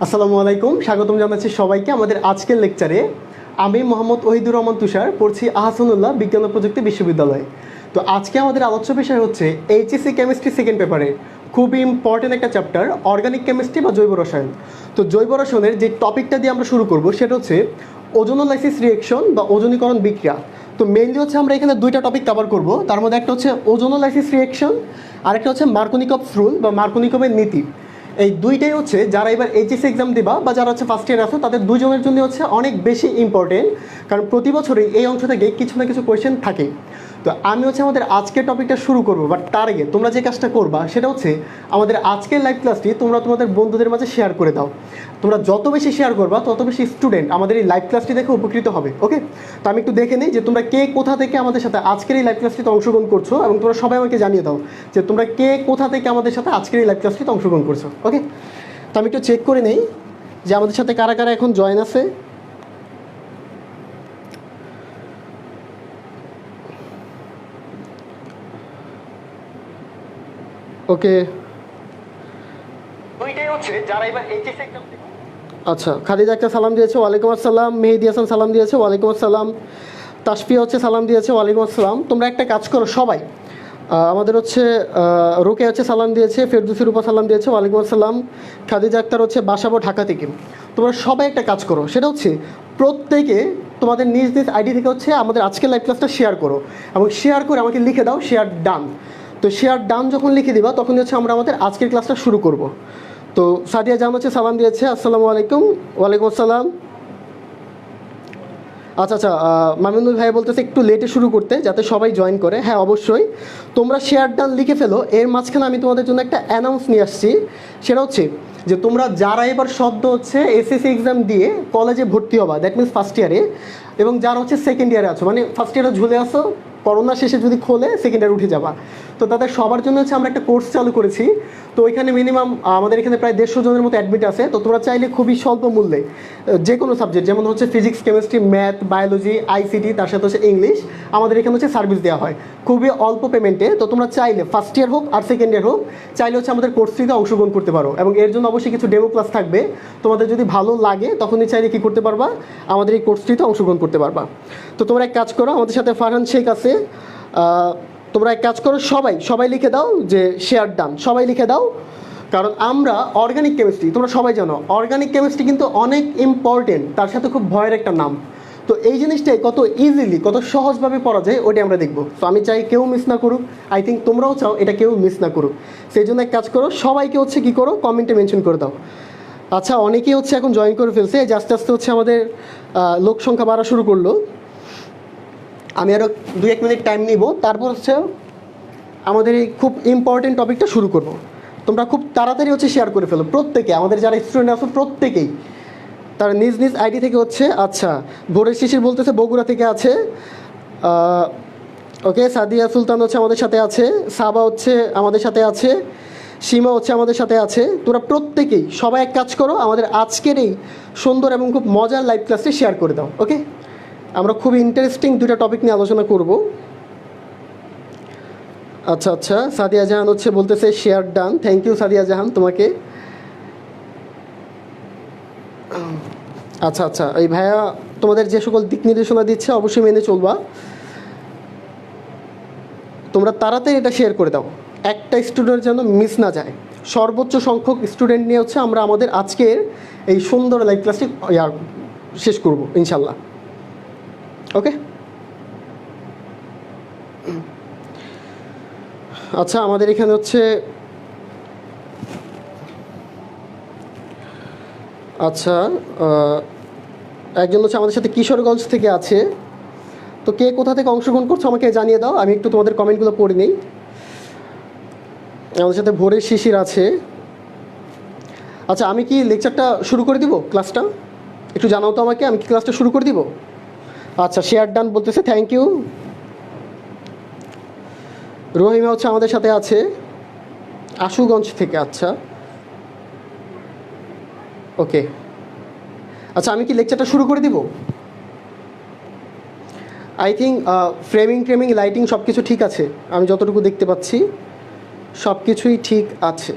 আসসালামু আলাইকুম, স্বাগতম জানাচ্ছি সবাইকে আমাদের আজকের লেকচারে। আমি মোহাম্মদ ওহিদুর রহমান তুষার, পড়ছি আহসানুল্লাহ বিজ্ঞান ও প্রযুক্তি বিশ্ববিদ্যালয়ে। তো আজকে আমাদের আলোচ্য বিষয় হচ্ছে এইচএসসি কেমিস্ট্রি সেকেন্ড পেপারে খুবই ইম্পর্টেন্ট একটা চ্যাপ্টার, অর্গানিক কেমিস্ট্রি বা জৈব রসায়ন। তো জৈব রসায়নের যে টপিকটা দিয়ে আমরা শুরু করব সেটা হচ্ছে ওজোনোলাইসিস রিয়েকশন বা ওজনীকরণ বিক্রিয়া। তো মেইনলি হচ্ছে আমরা এখানে দুইটা টপিক কভার করব। তার মধ্যে একটা হচ্ছে ওজোনোলাইসিস রিয়েকশন, আরেকটা হচ্ছে মার্কোনিকভস রুল বা মার্কোনিকভের নীতি। এই দুইটাই হচ্ছে যারা এবার এইচএসসি এক্সাম দিবা বা যারা হচ্ছে ফার্স্ট ইয়ার আছো তাদের দুজনের জন্য হচ্ছে অনেক বেশি ইম্পর্টেন্ট, কারণ প্রতি বছরই এই অংশ থেকে কিছু না কিছু কোয়েশ্চেন থাকে। তো আমি হচ্ছে আমাদের আজকের টপিকটা শুরু করবো, বাট তার আগে তোমরা যে কাজটা করবা সেটা হচ্ছে আমাদের আজকের লাইভ ক্লাসটি তোমরা তোমাদের বন্ধুদের মাঝে শেয়ার করে দাও। তোমরা যত বেশি শেয়ার করবা তত বেশি স্টুডেন্ট আমাদের এই লাইভ ক্লাসটি দেখে উপকৃত হবে। ওকে, তো আমি একটু দেখে নিই যে তোমরা কে কোথা থেকে আমাদের সাথে আজকের এই লাইভ ক্লাসটিতে অংশগ্রহণ করছো, এবং তোমরা সবাই আমাকে জানিয়ে দাও যে তোমরা কে কোথা থেকে আমাদের সাথে আজকের এই লাইভ ক্লাসটিতে অংশগ্রহণ করছো। ওকে, তো আমি একটু চেক করে নেই যে আমাদের সাথে কারা কারা এখন জয়েন আছে। ওকে, দুইটাই হচ্ছে যারা এবার এইচএসসি এক্সাম দিবে। আচ্ছা, খালিদা একটা সালাম দিয়েছে, ওয়ালাইকুম আসসালাম। মেহেদি হাসান সালাম দিয়েছে, ওয়ালাইকুম আসসালাম। তাসফিয়া হচ্ছে সালাম দিয়েছে, ওয়ালাইকুম আসসালাম। তোমরা একটা কাজ করো সবাই, আমাদের হচ্ছে রোকে হচ্ছে সালাম দিয়েছে, ফেরদৌসি রূপা সালাম দিয়েছে, ওয়ালাইকুম আসসালাম। খাদিজা আক্তার হচ্ছে বাসাবো ঢাকা থেকে। তোমরা সবাই একটা কাজ করো, সেটা হচ্ছে প্রত্যেকে তোমাদের নিজ নিজ আইডি থেকে হচ্ছে আমাদের আজকের লাইভ ক্লাসটা শেয়ার করো, এবং শেয়ার করে আমাকে লিখে দাও শেয়ার ডান। তো শেয়ার ডান যখন লিখে দিবা তখন হচ্ছে আমরা আমাদের আজকের ক্লাসটা শুরু করব। তো সাদিয়া জান হচ্ছে সালাম দিয়েছে, আসসালামু আলাইকুম। ওয়ালাইকুম আসসালাম। আচ্ছা আচ্ছা, মামিনুল ভাই বলতেছে একটু লেটে শুরু করতে যাতে সবাই জয়েন করে। হ্যাঁ অবশ্যই, তোমরা শেয়ার ডান লিখে ফেলো। এর মাঝখানে আমি তোমাদের জন্য একটা অ্যানাউন্স নিয়ে আসছি, সেটা হচ্ছে যে তোমরা যারা এবার সদ্য হচ্ছে এসএসসি এক্সাম দিয়ে কলেজে ভর্তি হবা, দ্যাট মিনস ফার্স্ট ইয়ারে, এবং যারা হচ্ছে সেকেন্ড ইয়ারে আছো, মানে ফার্স্ট ইয়ারে ঝুলে আসো, করোনা শেষে যদি খোলে সেকেন্ড ইয়ারে উঠে যাবা, তো তাদের সবার জন্য হচ্ছে আমরা একটা কোর্স চালু করেছি। তো ওইখানে মিনিমাম আমাদের এখানে প্রায় 150 জনের মতো অ্যাডমিট আছে। তো তোমরা চাইলে খুবই স্বল্প মূল্যে যে কোনো সাবজেক্ট, যেমন হচ্ছে physics, chemistry, math, biology, ICT, তার সাথে হচ্ছে ইংলিশ, আমাদের এখানে হচ্ছে সার্ভিস দেওয়া হয় খুবই অল্প পেমেন্টে। তো তোমরা চাইলে ফার্স্ট ইয়ার হোক আর সেকেন্ড ইয়ার হোক, চাইলে হচ্ছে আমাদের কোর্সটিতে অংশগ্রহণ করতে পারো, এবং এর জন্য অবশ্যই কিছু ডেমো ক্লাস থাকবে। তোমাদের যদি ভালো লাগে তখনই চাইলে কী করতে পারবা, আমাদের এই কোর্সটিতে অংশগ্রহণ করতে পারবা। তো তোমরা এক কাজ করো, আমাদের সাথে ফারহান শেখ আছে, তোমরা এক কাজ করো, সবাই সবাই লিখে দাও যে শেয়ার ডান, সবাই লিখে দাও। কারণ আমরা অর্গানিক কেমিস্ট্রি, তোমরা সবাই জানো অর্গানিক কেমিস্ট্রি কিন্তু অনেক ইম্পর্টেন্ট, তার সাথে খুব ভয়ের একটা নাম। তো এই জিনিসটাই কত ইজিলি, কত সহজভাবে পড়া যায় ওইটা আমরা দেখবো। তো আমি চাই কেউ মিস না করুক, আই থিঙ্ক তোমরাও চাও এটা কেউ মিস না করুক। সেই জন্য এক কাজ করো, সবাইকে হচ্ছে কী করো, কমেন্টে মেনশন করে দাও। আচ্ছা, অনেকেই হচ্ছে এখন জয়েন করে ফেলছে, আস্তে আস্তে হচ্ছে আমাদের লোক সংখ্যা বাড়া শুরু করলো। আমি আরও 2-1 মিনিট টাইম নিব, তারপর হচ্ছে আমাদের এই খুব ইম্পর্টেন্ট টপিকটা শুরু করব। তোমরা খুব তাড়াতাড়ি হচ্ছে শেয়ার করে ফেলো প্রত্যেকে, আমাদের যারা স্টুডেন্ট আছো প্রত্যেকেই তার নিজ নিজ আইডি থেকে হচ্ছে। আচ্ছা, ভোরের শিশির বলতেছে বগুড়া থেকে আছে। ওকে, সাদিয়া সুলতান হচ্ছে আমাদের সাথে আছে, সাবা হচ্ছে আমাদের সাথে আছে, সীমা হচ্ছে আমাদের সাথে আছে। তোরা প্রত্যেকেই সবাই এক কাজ করো, আমাদের আজকের এই সুন্দর এবং খুব মজার লাইভ ক্লাসটি শেয়ার করে দাও। ওকে, আমরা খুব ইন্টারেস্টিং দুটো টপিক নিয়ে আলোচনা করব। আচ্ছা আচ্ছা, সাদিয়া জাহান হচ্ছে বলতেছে share done, thank you Sadia Jahan তোমাকে। আচ্ছা আচ্ছা, এই ভাইয়া তোমাদের যে সকল দিক নির্দেশনা দিচ্ছে অবশ্যই মেনে চলবা। তোমরা তাড়াতাড়ি এটা শেয়ার করে দাও, একটা স্টুডেন্ট যেন মিস না যায়। সর্বোচ্চ সংখ্যক স্টুডেন্ট নিয়ে হচ্ছে আমরা আমাদের আজকের এই সুন্দর লাইভ ক্লাসটি শেষ করব ইনশাল্লাহ। ওকে, আচ্ছা, আমাদের এখানে হচ্ছে আচ্ছা একজন হচ্ছে আমাদের সাথে কিশোরগঞ্জ থেকে আছে। তো কে কোথা থেকে অংশগ্রহণ করছো আমাকে জানিয়ে দাও, আমি একটু তোমাদের কমেন্টগুলো পড়ে নিই। আমাদের সাথে ভোরের শিশির আছে। আচ্ছা, আমি কি লেকচারটা শুরু করে দিব, ক্লাসটা একটু জানাও তো আমাকে, আমি কি ক্লাসটা শুরু করে দিব? আচ্ছা, শেয়ার ডান বলতেছে, থ্যাংক ইউ। রহিমা হচ্ছে আমাদের সাথে আছে আশুগঞ্জ থেকে। আচ্ছা ওকে, আচ্ছা আমি কি লেকচারটা শুরু করে দিব? আই থিঙ্ক ফ্রেমিং লাইটিং সব কিছু ঠিক আছে, আমি যতটুকু দেখতে পাচ্ছি সব কিছুই ঠিক আছে।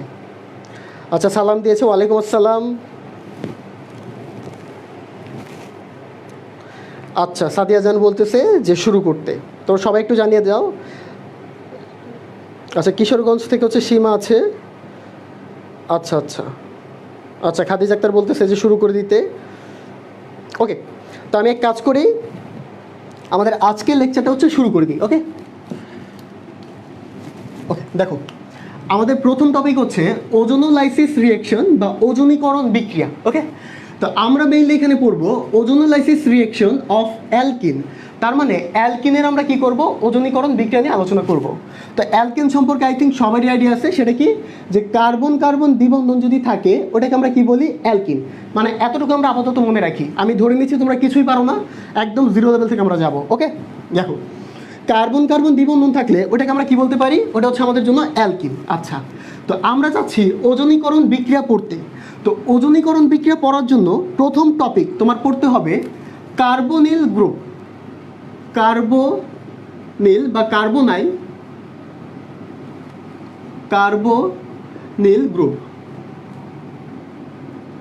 আচ্ছা, সালাম দিয়েছে, ওয়ালাইকুম আসসালাম। আচ্ছা, সাদিয়া জান বলতেছে যে শুরু করতে, তো সবাই একটু জানিয়ে দাও। আচ্ছা, কিশোরগঞ্জ থেকে হচ্ছে সীমা আছে। আচ্ছা আচ্ছা আচ্ছা, খাদিজা আক্তার বলতেছে যে শুরু করে দিতে। ওকে, তো আমি এক কাজ করি, আমাদের আজকের লেকচারটা হচ্ছে শুরু করে দিই। ওকে ওকে, দেখো আমাদের প্রথম টপিক হচ্ছে ওজোনোলাইসিস রিঅ্যাকশন বা ওজনীকরণ বিক্রিয়া। ওকে, তো আমরা মেইনলি এখানে পড়বো ওজোনোলাইসিস রিঅ্যাকশন অফ অ্যালকিন। তার মানে অ্যালকিনের আমরা কি করব, ওজনীকরণ বিক্রিয়া নিয়ে আলোচনা করব। তো অ্যালকিন সম্পর্কে আই থিঙ্ক সবারই আইডিয়া আছে, সেটা কি যে কার্বন কার্বন দ্বিবন্ধন যদি থাকে ওটাকে আমরা কি বলি, অ্যালকিন। মানে এতটুকু আমরা আপাতত মনে রাখি, আমি ধরে নিচ্ছি তোমরা কিছুই পারো না, একদম জিরো লেভেল থেকে আমরা যাব। ওকে, দেখো কার্বন কার্বন দ্বিবন্ধন থাকলে ওটাকে আমরা কি বলতে পারি, ওটা হচ্ছে আমাদের জন্য অ্যালকিন। আচ্ছা, তো আমরা চাচ্ছি ওজনীকরণ বিক্রিয়া পড়তে। তো ওজনীকরণ বিক্রিয়া পড়ার জন্য প্রথম টপিক তোমার পড়তে হবে কার্বনিল গ্রুপ। কার্বনিল বা কার্বনিল গ্রুপ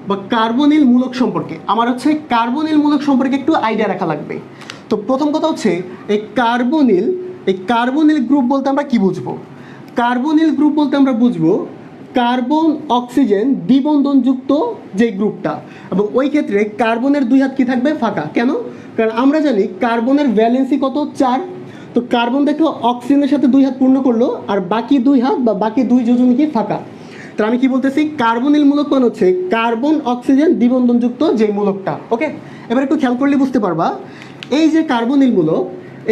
বা কার্বনিল মূলক সম্পর্কে আমার হচ্ছে কার্বনিল মূলক সম্পর্কে একটু আইডিয়া রাখা লাগবে। তো প্রথম কথা হচ্ছে এই কার্বনিল গ্রুপ বলতে আমরা কি বুঝবো। কার্বনিল গ্রুপ বলতে আমরা বুঝবো কার্বন অক্সিজেন দ্বিবন্ধনযুক্ত যে গ্রুপটা, এবং ওই ক্ষেত্রে কার্বনের দুই হাত কি থাকবে, ফাঁকা। কেন? কারণ আমরা জানি কার্বনের ভ্যালেন্সি কত, 4। তো কার্বন দেখো অক্সিজেনের সাথে দুই হাত পূর্ণ করলো, আর বাকি দুই হাত বা বাকি দুই যোজন কি ফাঁকা। তাহলে আমি কি বলতেছি, কার্বনিল মূলক মানে হচ্ছে কার্বন অক্সিজেন দ্বিবন্ধনযুক্ত যে মূলকটা। ওকে, এবার একটু খেয়াল করলে বুঝতে পারবা, এই যে কার্বনিল মূলক,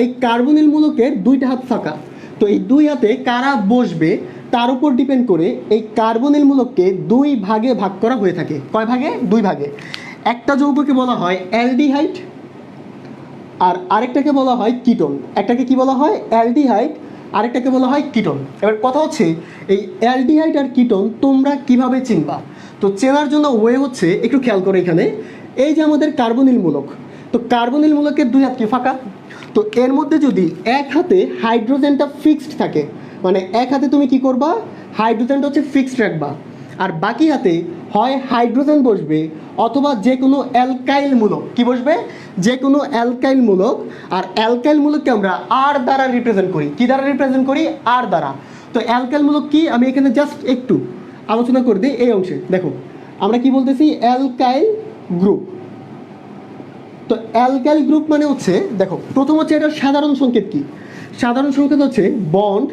এই কার্বনিল মূলকের দুইটা হাত ফাঁকা। তো এই দুই হাতে কারা বসবে তার উপর ডিপেন্ড করে এই কার্বনিল মূলককে দুই ভাগে ভাগ করা হয়ে থাকে। কয় ভাগে? দুই ভাগে। একটা যৌগকে বলা হয় অ্যালডিহাইড, আর আরেকটাকে বলা হয় কিটোন। একটাকে কি বলা হয়, অ্যালডিহাইড, আরেকটাকে বলা হয় কিটোন। এবার কথা হচ্ছে এই অ্যালডিহাইড আর কিটোন তোমরা কিভাবে চিনবা। তো চেনার জন্য ওয়ে হচ্ছে, একটু খেয়াল করো এখানে, এই যে আমাদের কার্বনিল মূলক, তো কার্বনিল মূলকের দুই হাত কি ফাঁকা। তো এর মধ্যে যদি এক হাতে হাইড্রোজেনটা ফিক্সড থাকে, মানে এক হাতে তুমি কি করবা, হাইড্রোজেনটা হচ্ছে ফিক্সড রাখবা, আর বাকি হাতে হয় হাইড্রোজেন বসবে অথবা যে কোনো অ্যালকাইল মূলক কি বসবে, যে কোনো অ্যালকাইল মূলক। আর অ্যালকাইল মূলককে আমরা আর দ্বারা রিপ্রেজেন্ট করি। কি দ্বারা রিপ্রেজেন্ট করি? আর দ্বারা। তো অ্যালকাইল মূলক কি, আমি এখানে জাস্ট একটু আলোচনা করে দিই। এই অংশে দেখো আমরা কি বলতেছি, অ্যালকাইল গ্রুপ। তো অ্যালকাইল গ্রুপ মানে হচ্ছে, দেখো প্রথম হচ্ছে এটার সাধারণ সংকেত কি, সাধারণ সংকেত হচ্ছে বন্ড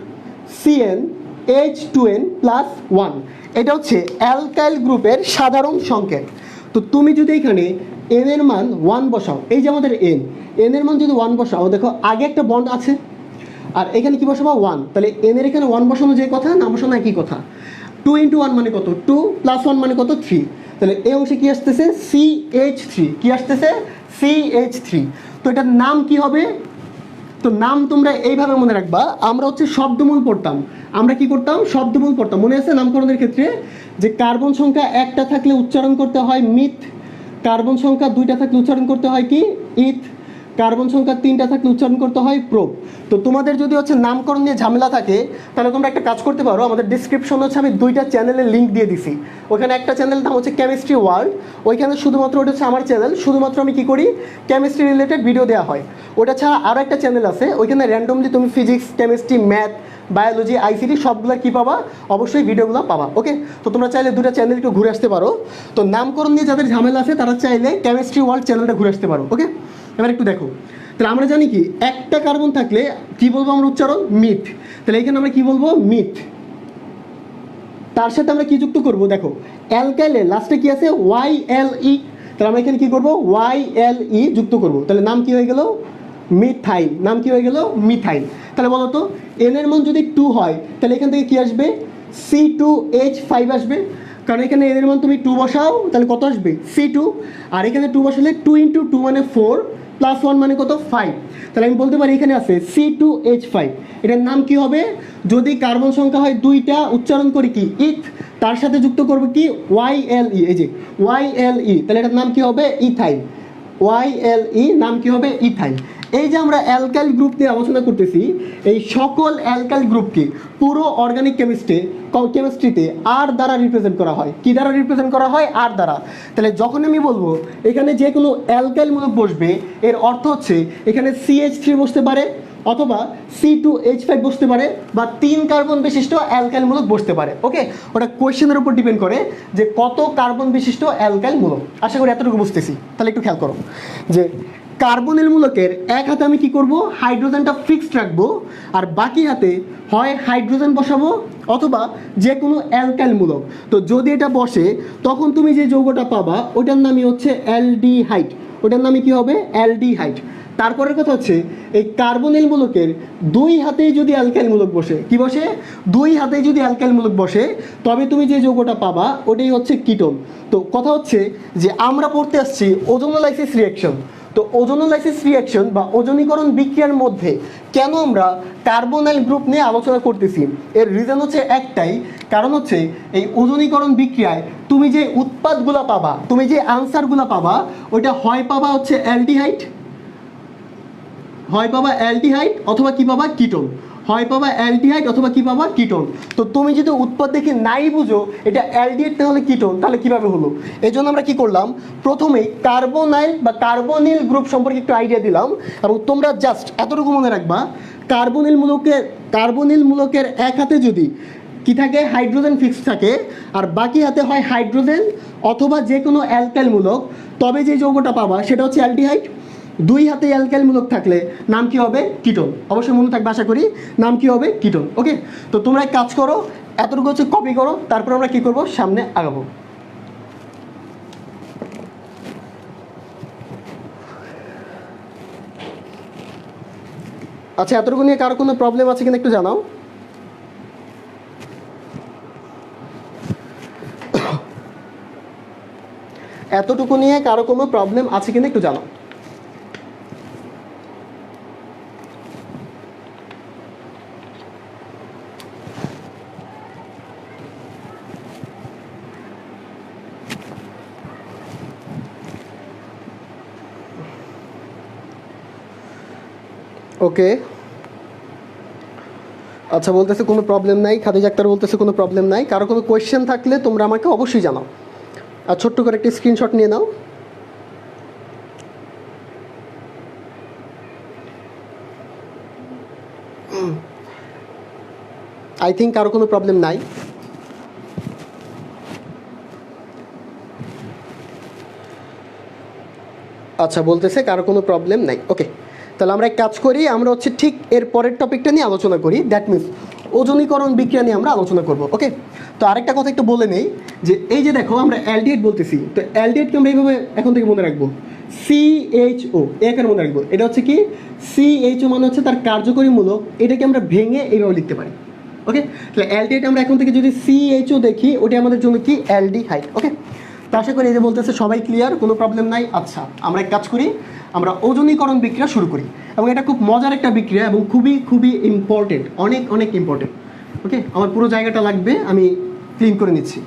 CnH2n+1। এটা হচ্ছে অ্যালকাইল গ্রুপের সাধারণ সংকেত। তো তুমি যদি এখানে n এর মান 1 বসাও, এই যে আমাদের n এর মান যদি 1 বসাও, দেখো আগে একটা বন্ড আছে আর এখানে কি বসাবো, 1। তাহলে n এর এখানে 1 বসানো যে কথা, না বসানো একই কথা। 2 × 1 মানে কত, 2 + 1 মানে কত, 3। তাহলে এই অংশে কি আসতেছে, CH3। কি আসতেছে, CH3। তো এটার নাম কি হবে, তো নাম তোমরা এইভাবে মনে রাখবা, আমরা হচ্ছে শব্দমূল পড়তাম। আমরা কি করতাম, শব্দমূল পড়তাম। মনে আছে নামকরণের ক্ষেত্রে যে কার্বন সংখ্যা একটা থাকলে উচ্চারণ করতে হয় মিথ, কার্বন সংখ্যা দুইটা থাকলে উচ্চারণ করতে হয় কি, ইথ, কার্বন সংখ্যা তিনটা থাকলে উচ্চারণ করতে হয় প্রোপ। তো তোমাদের যদি হচ্ছে নামকরণ নিয়ে ঝামেলা থাকে, তাহলে তোমরা একটা কাজ করতে পারো, আমাদের ডিসক্রিপশন হচ্ছে আমি দুইটা চ্যানেলের লিঙ্ক দিয়ে দিছি। ওখানে একটা চ্যানেলের নাম হচ্ছে কেমিস্ট্রি ওয়ার্ল্ড, ওইখানে শুধুমাত্র ওটা হচ্ছে আমার চ্যানেল, শুধুমাত্র আমি কি করি, কেমিস্ট্রি রিলেটেড ভিডিও দেওয়া হয়। ওটা ছাড়া আরও একটা চ্যানেল আছে, ওইখানে র্যান্ডমলি তুমি physics, chemistry, math, biology, ICT সবগুলো কি পাবা, অবশ্যই ভিডিওগুলো পাবা। ওকে, তো তোমরা চাইলে দুটো চ্যানেল একটু ঘুরে আসতে পারো। তো নামকরণ নিয়ে যাদের ঝামেলা আছে তারা চাইলে কেমিস্ট্রি ওয়ার্ল্ড চ্যানেলটা ঘুরে আসতে পারো। ওকে, এবার একটু দেখো, তাহলে আমরা জানি কি একটা কার্বন থাকলে কি বলবো আমরা উচ্চারণ, মিথ। তাহলে এখানে আমরা কি বলবো, মিথ। তার সাথে আমরা কি যুক্ত করব, দেখো অ্যালকাইলে লাস্টে কি আছে, YLE। তাহলে আমরা এখানে কি করব, YLE যুক্ত করব। তাহলে নাম কি হয়ে গেল, মিথাইল। নাম কি হয়ে গেল, মিথাইল। তাহলে বলো তো n এর মান যদি 2 হয় তাহলে এখান থেকে কি আসবে, C2H5 আসবে। কারণ এখানে n এর মান তুমি 2 বসাও তাহলে কত আসবে, C2। আর এখানে 2 বসালে 2 × 2 মানে 4 + 1 মানে কত, 5। তাহলে আমি বলতে পারি এখানে আছে C2H5। এটার নাম কি হবে, যদি কার্বন সংখ্যা হয় দুইটা, উচ্চারণ করি কি, ইথ, তার সাথে যুক্ত করবো কি, YLE। এই যে YLE, তাহলে এটার নাম কি হবে, ইথাইল। YLE নাম কি হবে, ইথাইল। এই যে আমরা অ্যালকাইল গ্রুপ নিয়ে আলোচনা করতেছি, এই সকল অ্যালকাইল গ্রুপকে পুরো অর্গানিক কেমিস্ট্রিতে আর দ্বারা রিপ্রেজেন্ট করা হয়। কি দ্বারা রিপ্রেজেন্ট করা হয়? আর দ্বারা। তাহলে যখন আমি বলবো এখানে যে কোনো অ্যালকাইল মূলক বসবে, এর অর্থ হচ্ছে এখানে CH3 বসতে পারে, অথবা C2H5 বসতে পারে, বা 3 কার্বন বিশিষ্ট অ্যালকাইল মূলক বসতে পারে। ওকে, ওটা কোয়েশ্চেনের উপর ডিপেন্ড করে যে কত কার্বন বিশিষ্ট অ্যালকাইল মূলক। আশা করি এতটুকু বুঝতেছি। তাহলে একটু খেয়াল করো যে কার্বনিল মূলকের এক হাতে আমি কি করব, হাইড্রোজেনটা ফিক্সড রাখবো, আর বাকি হাতে হয় হাইড্রোজেন বসাবো অথবা যে কোনো অ্যালকাইল মূলক। তো যদি এটা বসে তখন তুমি যে যৌগটা পাবা ওটার নামই হচ্ছে অ্যালডিহাইড। ওটার নামই কি হবে? অ্যালডিহাইড। তারপরের কথা হচ্ছে এই কার্বনিল মূলকের দুই হাতেই যদি অ্যালকাইল মূলক বসে, কি বসে? দুই হাতেই যদি অ্যালকাইল মূলক বসে, তবে তুমি যে যৌগটা পাবা ওটাই হচ্ছে কিটোন। তো কথা হচ্ছে যে আমরা পড়তে আসছি ওজোনোলাইসিস রিঅ্যাকশন। তো ওজোনোলাইসিস রিঅ্যাকশন বা ওজনীকরণ বিক্রিয়ার মধ্যে কেন আমরা কার্বনাইল গ্রুপ নিয়ে আলোচনা করতেছি, এর রিজন হচ্ছে একটাই, কারণ হচ্ছে এই ওজনীকরণ বিক্রিয়ায় তুমি যে উৎপাদগুলো পাবা, তুমি যে আনসারগুলো পাবা, ওইটা হয় পাবা হচ্ছে অ্যালডিহাইড, হয় পাবা অ্যালডিহাইড অথবা কি পাবা? কিটোন। হয় পাবা অ্যালডিহাইড অথবা কি পাবা? কিটোন। তো তুমি যদি উৎপাদ দেখে নাই বুঝো এটা অ্যালডিহাইড তাহলে কিটোন, তাহলে কিভাবে হলো? এই জন্য আমরা কি করলাম, প্রথমেই কার্বনাইল বা কার্বনিল গ্রুপ সম্পর্কে একটু আইডিয়া দিলাম, এবং তোমরা জাস্ট এতটুকু মনে রাখবা, কার্বনিল মূলকের এক হাতে যদি কি থাকে? হাইড্রোজেন ফিক্স থাকে, আর বাকি হাতে হয় হাইড্রোজেন অথবা যে কোনো অ্যালকাইল মূলক, তবে যে যৌগটা পাবা সেটা হচ্ছে অ্যালডিহাইড। দুই হাতে অ্যালকাইল মূলক থাকলে নাম কি হবে? কিটোন। অবশ্যই মনে থাকবে আশা করি, নাম কি হবে? কিটোন। ওকে, তো তোমরা এক কাজ করো, এতটুকু হচ্ছে কপি করো, তারপর আমরা কি করব, সামনে আগাবো। আচ্ছা, এতটুকু নিয়ে কারো কোনো প্রবলেম আছে কিনা একটু জানাও। এতটুকু নিয়ে কারো কোনো প্রবলেম আছে কিনা একটু জানাও। ওকে, আচ্ছা, বলতেছে কোনো প্রবলেম নাই। খাদিজা আক্তার বলতেছে কোনো প্রবলেম নাই। কারো কোনো কোয়েশ্চেন থাকলে তোমরা আমাকে অবশ্যই জানাও, আর ছোট্ট করে একটি স্ক্রিনশট নিয়ে নাও। আই থিঙ্ক কারো কোনো প্রবলেম নাই। আচ্ছা, বলতেছে কারো কোনো প্রবলেম নাই। ওকে, তাহলে আমরা এক কাজ করি, আমরা হচ্ছে ঠিক এর পরের টপিকটা নিয়ে আলোচনা করি। দ্যাট মিনস ওজনীকরণ বিক্রিয়া নিয়ে আমরা আলোচনা করব। ওকে, তো আরেকটা কথা একটু বলে নেই যে এই যে দেখো আমরা অ্যালডিহাইড বলতেছি, তো অ্যালডিহাইডকে আমরা এইভাবে এখন থেকে মনে রাখবো, CHO একার মনে রাখবো। এটা হচ্ছে কি? CHO মানে হচ্ছে তার কার্যকরী মূলক, এটাকে আমরা ভেঙে এইভাবে লিখতে পারি। ওকে, তাহলে অ্যালডিহাইড আমরা এখন থেকে যদি CHO দেখি, ওটা আমাদের জন্য কি? অ্যালডিহাইড। ওকে, তো আশা করি এই যে বলতেছে সবাই ক্লিয়ার, কোনো প্রবলেম নাই। আচ্ছা, আমরা এক কাজ করি, আমরা ওজনীকরণ বিক্রিয়া শুরু করি, এবং এটা খুব মজার একটা বিক্রিয়া এবং খুবই খুবই ইম্পর্টেন্ট, অনেক অনেক ইম্পর্টেন্ট। ওকে, আমার পুরো জায়গাটা লাগবে, আমি ক্লিন করে নিচ্ছি।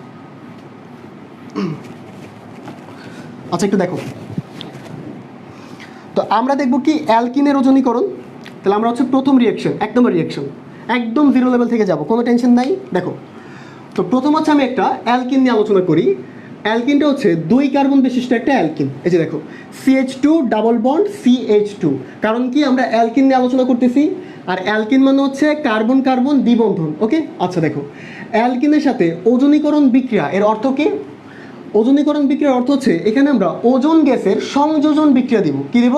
আচ্ছা, একটু দেখো, তো আমরা দেখব কি অ্যালকিনের ওজনীকরণ। তাহলে আমরা হচ্ছে প্রথম রিঅ্যাকশন, 1 নম্বর রিঅ্যাকশন, একদম 0 লেভেল থেকে যাব, কোনো টেনশন নাই। দেখো, তো প্রথম হচ্ছে আমি একটা অ্যালকিন নিয়ে আলোচনা করি। অ্যালকিনটা হচ্ছে 2 কার্বন বিশিষ্ট একটা অ্যালকিন। এই যে দেখো, CH2 ডাবল বন্ড CH2। কারণ কি? আমরা অ্যালকিন নিয়ে আলোচনা করতেছি, আর অ্যালকিন মানে হচ্ছে কার্বন কার্বন দ্বিবন্ধন। ওকে, আচ্ছা দেখো, অ্যালকিনের সাথে ওজনীকরণ বিক্রিয়া, এর অর্থ কি? ওজনীকরণ বিক্রিয়ার অর্থ হচ্ছে এখানে আমরা ওজোন গ্যাসের সংযোজন বিক্রিয়া দিব। কি দিব?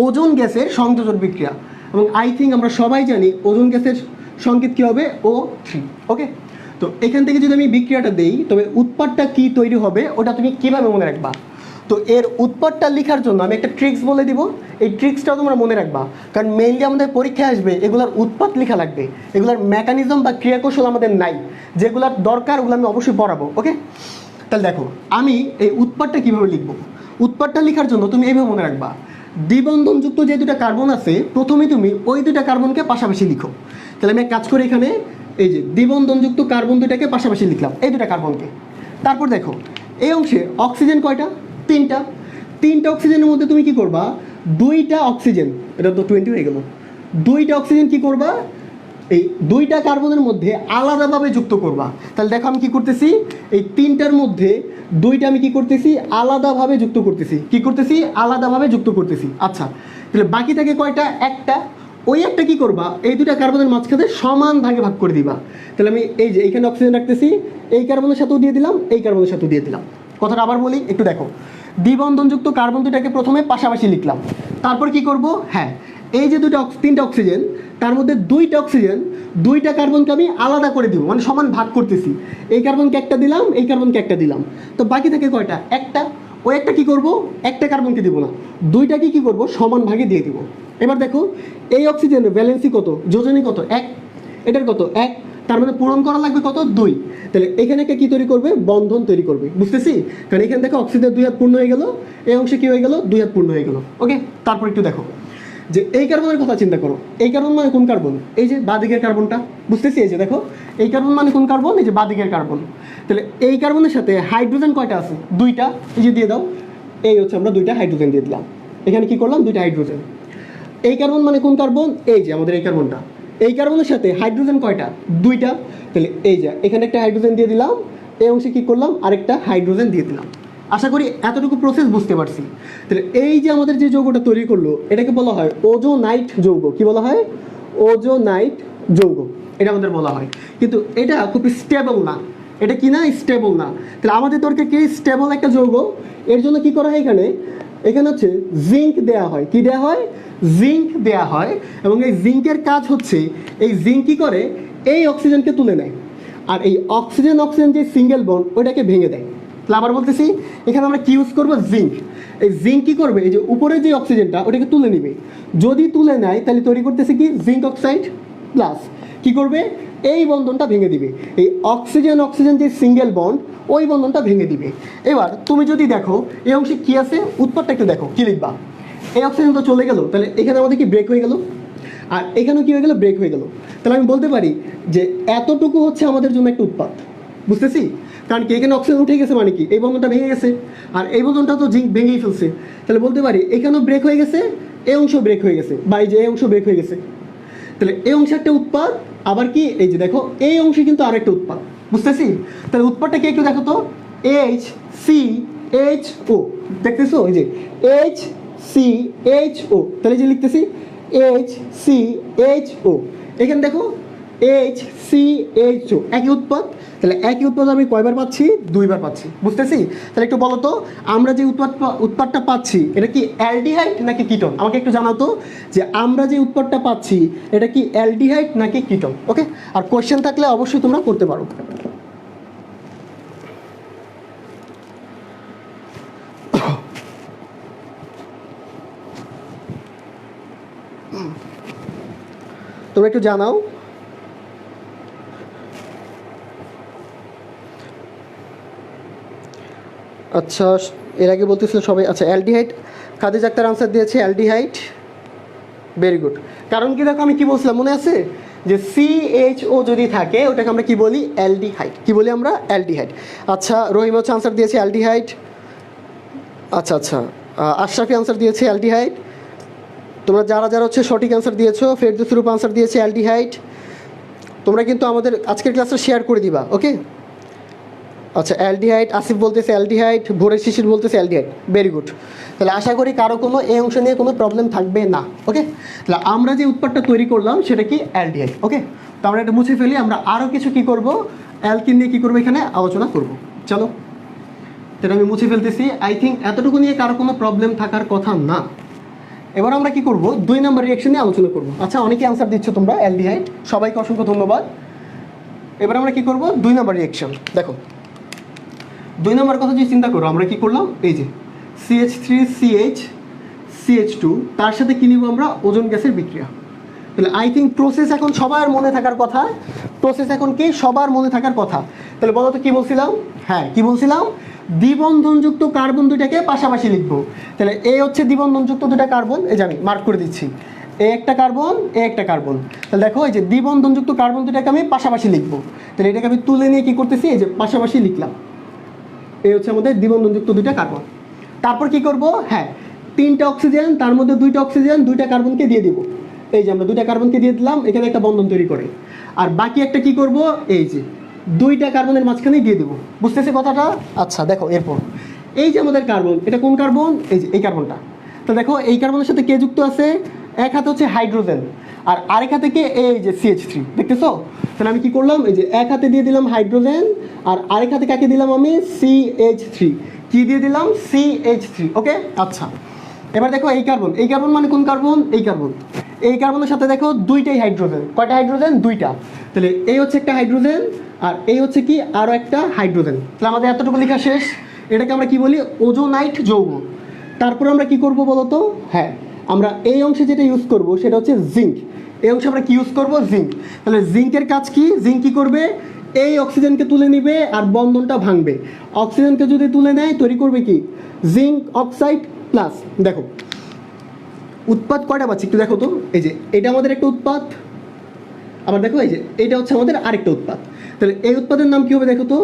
ওজোন গ্যাসের সংযোজন বিক্রিয়া। এবং আই থিঙ্ক আমরা সবাই জানি ওজোন গ্যাসের সংকেত কী হবে? O3। ওকে, তো এখান থেকে যদি আমি বিক্রিয়াটা দেই, তবে উৎপাদটা কি তৈরি হবে ওটা তুমি কিভাবে মনে রাখবা? তো এর উৎপাদটা লেখার জন্য আমি একটা ট্রিক্স বলে দিব, এই ট্রিক্সটাও তোমরা মনে রাখবা, কারণ মেইনলি আমাদের পরীক্ষায় আসবে এগুলার উৎপাদ লেখা লাগবে, এগুলার মেকানিজম বা ক্রিয়াকৌশল আমাদের নাই, যেগুলার দরকার ওগুলো আমি অবশ্যই পড়াবো। ওকে, তাহলে দেখো আমি এই উৎপাদটা কীভাবে লিখব। উৎপাদটা লেখার জন্য তুমি এইভাবে মনে রাখবা, দ্বিবন্ধনযুক্ত যে 2টা কার্বন আছে, প্রথমে তুমি ওই 2টা কার্বনকে পাশাপাশি লিখো। তাহলে আমি এক কাজ করি, এখানে এই যে দ্বিবন্ধনযুক্ত কার্বন 2টাকে পাশাপাশি লিখলাম, এই 2টা কার্বনকে। তারপর দেখো এই অংশে অক্সিজেন কয়টা? 3টা। 3টা অক্সিজেনের মধ্যে তুমি কি করবা? দুইটা অক্সিজেন, এটা তো 20 হয়ে গেল, দুইটা অক্সিজেন কি করবা, এই দুইটা কার্বনের মধ্যে আলাদাভাবে যুক্ত করবা। তাহলে দেখো আমি কি করতেছি, এই তিনটার মধ্যে দুইটা আমি কি করতেছি, আলাদাভাবে যুক্ত করতেছি, কি করতেছি, আলাদাভাবে যুক্ত করতেছি। আচ্ছা, তাহলে বাকি থাকে কয়টা, একটা। ওই একটা কি করবা, এই দুইটা কার্বনের মাঝখানে সমান ভাগে ভাগ করে দিবা। তাহলে আমি এই যে এইখানে অক্সিজেন রাখতেছি, এই কার্বনের সাথেও দিয়ে দিলাম, এই কার্বনের সাথেও দিয়ে দিলাম। কথাটা আবার বলি, একটু দেখো। দ্বিবন্ধনযুক্ত কার্বন দুটাকে প্রথমে পাশাপাশি লিখলাম, তারপর কি করব, হ্যাঁ এই যে তিনটা অক্সিজেন, তার মধ্যে দুইটা অক্সিজেন, দুইটা কার্বনকে আমি আলাদা করে দিব, মানে সমান ভাগ করতেছি। এই কার্বনকে একটা দিলাম, এই কার্বনকে একটা দিলাম, তো বাকি থাকে কয়টা, একটা। ওই একটা কি করব, একটা কার্বনকে দিব না, দুইটাকে কি করব, সমান ভাগে দিয়ে দিব। এবার দেখো এই অক্সিজেনের ভ্যালেন্সি কত, যোজনী কত, এক, এটার কত, এক, তার মানে পূরণ করা লাগবে কত, দুই। তাহলে এখানে একটা কি তৈরি করবে, বন্ধন তৈরি করবে, বুঝতেছি? কারণ এখানে দেখো অক্সিজেনের 2 হাত পূর্ণ হয়ে গেল, এই অংশে কি হয়ে গেল, 2 হাত পূর্ণ হয়ে গেল। ওকে, তারপর একটু দেখো যে এই কার্বনের কথা চিন্তা করো, এই কার্বন মানে কোন কার্বন, এই যে বাদিকের কার্বনটা, বুঝতেছি? এই যে দেখো এই কার্বন মানে কোন কার্বন, এই যে বাদিকের কার্বন। তাহলে এই কার্বনের সাথে হাইড্রোজেন কয়টা আছে, দুইটা, এই যে দিয়ে দাও, এই হচ্ছে আমরা দুইটা হাইড্রোজেন দিয়ে দিলাম, এখানে কি করলাম, দুইটা হাইড্রোজেন। এই কার্বন মানে কোন কার্বন, এই যে আমাদের এই কার্বনটা, এই কার্বনের সাথে হাইড্রোজেন কয়টা, দুইটা। তাহলে এই যে এখানে একটা হাইড্রোজেন দিয়ে দিলাম, এই অংশে কি করলাম, আরেকটা হাইড্রোজেন দিয়ে দিলাম। আশা করি এতটুকু প্রসেস বুঝতে পারছি। তাহলে এই যে আমাদের যে যৌগটা তৈরি করলো, এটাকে বলা হয় ওজোনাইট যৌগ। কি বলা হয়, ওজোনাইট যৌগ, এটা আমাদের বলা হয়। কিন্তু এটা খুব স্টেবল না, এটা কি না, স্টেবল না। তাহলে আমাদের দরকার কি, স্টেবল একটা যৌগ। এর জন্য কি করা হয়, এখানে এখানে হচ্ছে জিঙ্ক দেয়া হয়। কি দেয়া হয়, জিঙ্ক দেয়া হয়। এবং এই জিঙ্কের কাজ হচ্ছে, এই জিঙ্ক কি করে, এই অক্সিজেনকে তুলে নেয়, আর এই অক্সিজেন অক্সিজেন যে সিঙ্গেল বন্ড, ওইটাকে ভেঙে দেয়। তাহলে আবার বলতেছি, এখানে আমরা কি ইউজ করবো, জিঙ্ক। এই জিঙ্ক কি করবে, এই যে উপরে যে অক্সিজেনটা, ওটাকে তুলে নিবে। যদি তুলে নেয় তাহলে তৈরি করতেছে কি, জিঙ্ক অক্সাইড প্লাস কি করবে, এই বন্ধনটা ভেঙে দিবে, এই অক্সিজেন অক্সিজেন যে সিঙ্গেল বন্ড, ওই বন্ধনটা ভেঙে দিবে। এবার তুমি যদি দেখো এই অংশে কি আছে, উৎপাদটা একটু দেখো, কি লিখবা, এই অক্সিজেন তো চলে গেল, তাহলে এখানে আমাদের কি ব্রেক হয়ে গেল, আর এখানেও কি হয়ে গেল, ব্রেক হয়ে গেল। তাহলে আমি বলতে পারি যে এতটুকু হচ্ছে আমাদের জন্য একটা উৎপাদ, বুঝতেছি? কারণ কি, এখানে অক্সিজেন উঠে গেছে মানে কি, এই বন্ধনটা ভেঙে গেছে, আর এই বন্ধনটা তো জিঙ্ক ভেঙেই ফেলছে। তাহলে বলতে পারি এখানেও ব্রেক হয়ে গেছে, এই অংশ ব্রেক হয়ে গেছে, বা এই যে এই অংশ ব্রেক হয়ে গেছে। তাহলে এই অংশে একটা উৎপাদ, আবার কি এই যে দেখো এই অংশে কিন্তু আরেকটা উৎপাদ, বুঝতেছি? তাহলে উৎপাদটা কি একটু দেখো তো, এইচ সি এইচ ও, দেখতেছো এই যে এইচ সি এইচ ও, তাহলে যে লিখতেছি এইচ সি এইচ ও, এখানে দেখো এইচ সি এইচ ও, একই উৎপাদ। তাহলে একই উৎপাদ আমি কয়বার পাচ্ছি, দুইবার পাচ্ছি, বুঝতেছি? তাহলে একটু বলো তো, আমরা যে উৎপাদটা পাচ্ছি, এটা কি অ্যালডিহাইড নাকি কিটোন, আমাকে একটু জানাও তো, যে আমরা যে উৎপাদটা পাচ্ছি, এটা কি অ্যালডিহাইড নাকি কিটোন? ওকে, আর কোয়েশ্চেন থাকলে অবশ্যই তোমরা করতে পারো। তোমরা একটু জানাও। আচ্ছা, এর আগে বলতেছিল সবাই, আচ্ছা অ্যালডিহাইড, খাদিজ আক্তার আনসার দিয়েছে অ্যালডিহাইড, ভেরি গুড। কারণ কি দেখো আমি কি বলছিলাম মনে আছে, যে সিএইচও যদি থাকে ওটাকে আমরা কি বলি, অ্যালডিহাইড। কি বলি আমরা, অ্যালডিহাইড। আচ্ছা রহিম হচ্ছে আনসার দিয়েছে অ্যালডিহাইড। আচ্ছা আচ্ছা, আশরাফি আনসার দিয়েছে অ্যালডিহাইড। তোমরা যারা যারা হচ্ছে সঠিক আনসার দিয়েছো, ফেরদৌস রূপ আনসার দিয়েছে অ্যালডিহাইড। তোমরা কিন্তু আমাদের আজকের ক্লাসটা শেয়ার করে দিবা, ওকে? আচ্ছা অ্যালডিহাইড, আসিফ বলতেছে অ্যালডিহাইড, ভোরের শিশির বলতেছে অ্যালডিহাইড, ভেরি গুড। তাহলে আশা করি কারো কোনো এই অংশ নিয়ে কোনো প্রবলেম থাকবে না, ওকে? তাহলে আমরা যে উৎপাদটা তৈরি করলাম সেটা কি, অ্যালডিহাইড, ওকে? তো আমরা এটা মুছে ফেলি, আমরা আরও কিছু কি করব, অ্যালকিন নিয়ে কী করবো এখানে আলোচনা করব। চলো, তাহলে আমি মুছে ফেলতেছি। আই থিঙ্ক এতটুকু নিয়ে কারো কোনো প্রবলেম থাকার কথা না। এবার আমরা কি করব, 2 নম্বর রিঅ্যাকশন নিয়ে আলোচনা করব। আচ্ছা অনেকে অ্যান্সার দিচ্ছ তোমরা অ্যালডিহাইড, সবাইকে অসংখ্য ধন্যবাদ। এবার আমরা কি করব, 2 নম্বর রিঅ্যাকশন। দেখো 2 নম্বর কথা যদি চিন্তা করো, আমরা কি করলাম, এই যে CH3CH2, তার সাথে কি নিব আমরা, ওজোন গ্যাসের বিক্রিয়া। তাহলে আই থিঙ্ক প্রসেস এখন সবার মনে থাকার কথা, প্রসেস এখন কি সবার মনে থাকার কথা। তাহলে বলো তো কি বলছিলাম, হ্যাঁ কি বলছিলাম, দ্বিবন্ধনযুক্ত কার্বন দুইটাকে পাশাপাশি লিখবো। তাহলে এই হচ্ছে দ্বিবন্ধনযুক্ত দুটা কার্বন, এই যে আমি মার্ক করে দিচ্ছি, এ একটা কার্বন, এ একটা কার্বন। তাহলে দেখো এই যে দ্বিবন্ধনযুক্ত কার্বন দুটাকে আমি পাশাপাশি লিখবো। তাহলে এটাকে আমি তুলে নিয়ে কি করতেছি, এই যে পাশাপাশি লিখলাম, এই হচ্ছে আমাদের দ্বিবন্ধনযুক্ত দুইটা কার্বন। তারপর কি করব, হ্যাঁ তিনটা অক্সিজেন, তার মধ্যে দুইটা অক্সিজেন দুইটা কার্বনকে দিয়ে দিব। এই যে আমরা দুইটা কার্বনকে দিয়ে দিলাম, এখানে একটা বন্ধন তৈরি করে। আর বাকি একটা কি করব, এই যে দুইটা কার্বনের মাঝখানেই দিয়ে দেবো। বুঝতেছি কথাটা? আচ্ছা দেখো, এরপর এই যে আমাদের কার্বন, এটা কোন কার্বন? এই যে এই কার্বনটা। তো দেখো এই কার্বনের সাথে কে যুক্ত আছে? এক হাতে হচ্ছে হাইড্রোজেন, আর আরেক হাতে কে? এই যে CH3, দেখতেছো? তাহলে আমি কি করলাম, এই যে এক হাতে দিয়ে দিলাম হাইড্রোজেন, আর আরেক হাতে কাকে দিলাম আমি? CH3। কি দিয়ে দিলাম? CH3। ওকে, আচ্ছা এবার দেখো এই কার্বন, এই কার্বন মানে কোন কার্বন? এই কার্বন। এই কার্বনের সাথে দেখো দুইটাই হাইড্রোজেন। কয়টা হাইড্রোজেন? দুইটা। তাহলে এই হচ্ছে একটা হাইড্রোজেন, আর এই হচ্ছে কি আরও একটা হাইড্রোজেন। তাহলে আমাদের এতটুকু লেখা শেষ। এটাকে আমরা কি বলি? ওজোনাইট যৌগ। তারপর আমরা কি করব বলো তো? হ্যাঁ, আমরা এই অংশে যেটা ইউজ করব সেটা হচ্ছে জিঙ্ক। এই অংশে আমরা কি ইউজ করব? জিঙ্ক। তাহলে জিঙ্কের কাজ কি? জিঙ্ক কি করবে? এই অক্সিজেনকে তুলে নিবে আর বন্ধনটা ভাঙবে। অক্সিজেনকে যদি তুলে নেয় তৈরি করবে কি? Zinc oxide plus. দেখো উৎপাদ কয়টা পাচ্ছি একটু দেখো তো। এই যে এটা আমাদের একটা উৎপাদ, আবার দেখো এই যে এটা হচ্ছে আমাদের আরেকটা উৎপাদ। তাহলে এই উৎপাদের নাম কি হবে দেখো তো?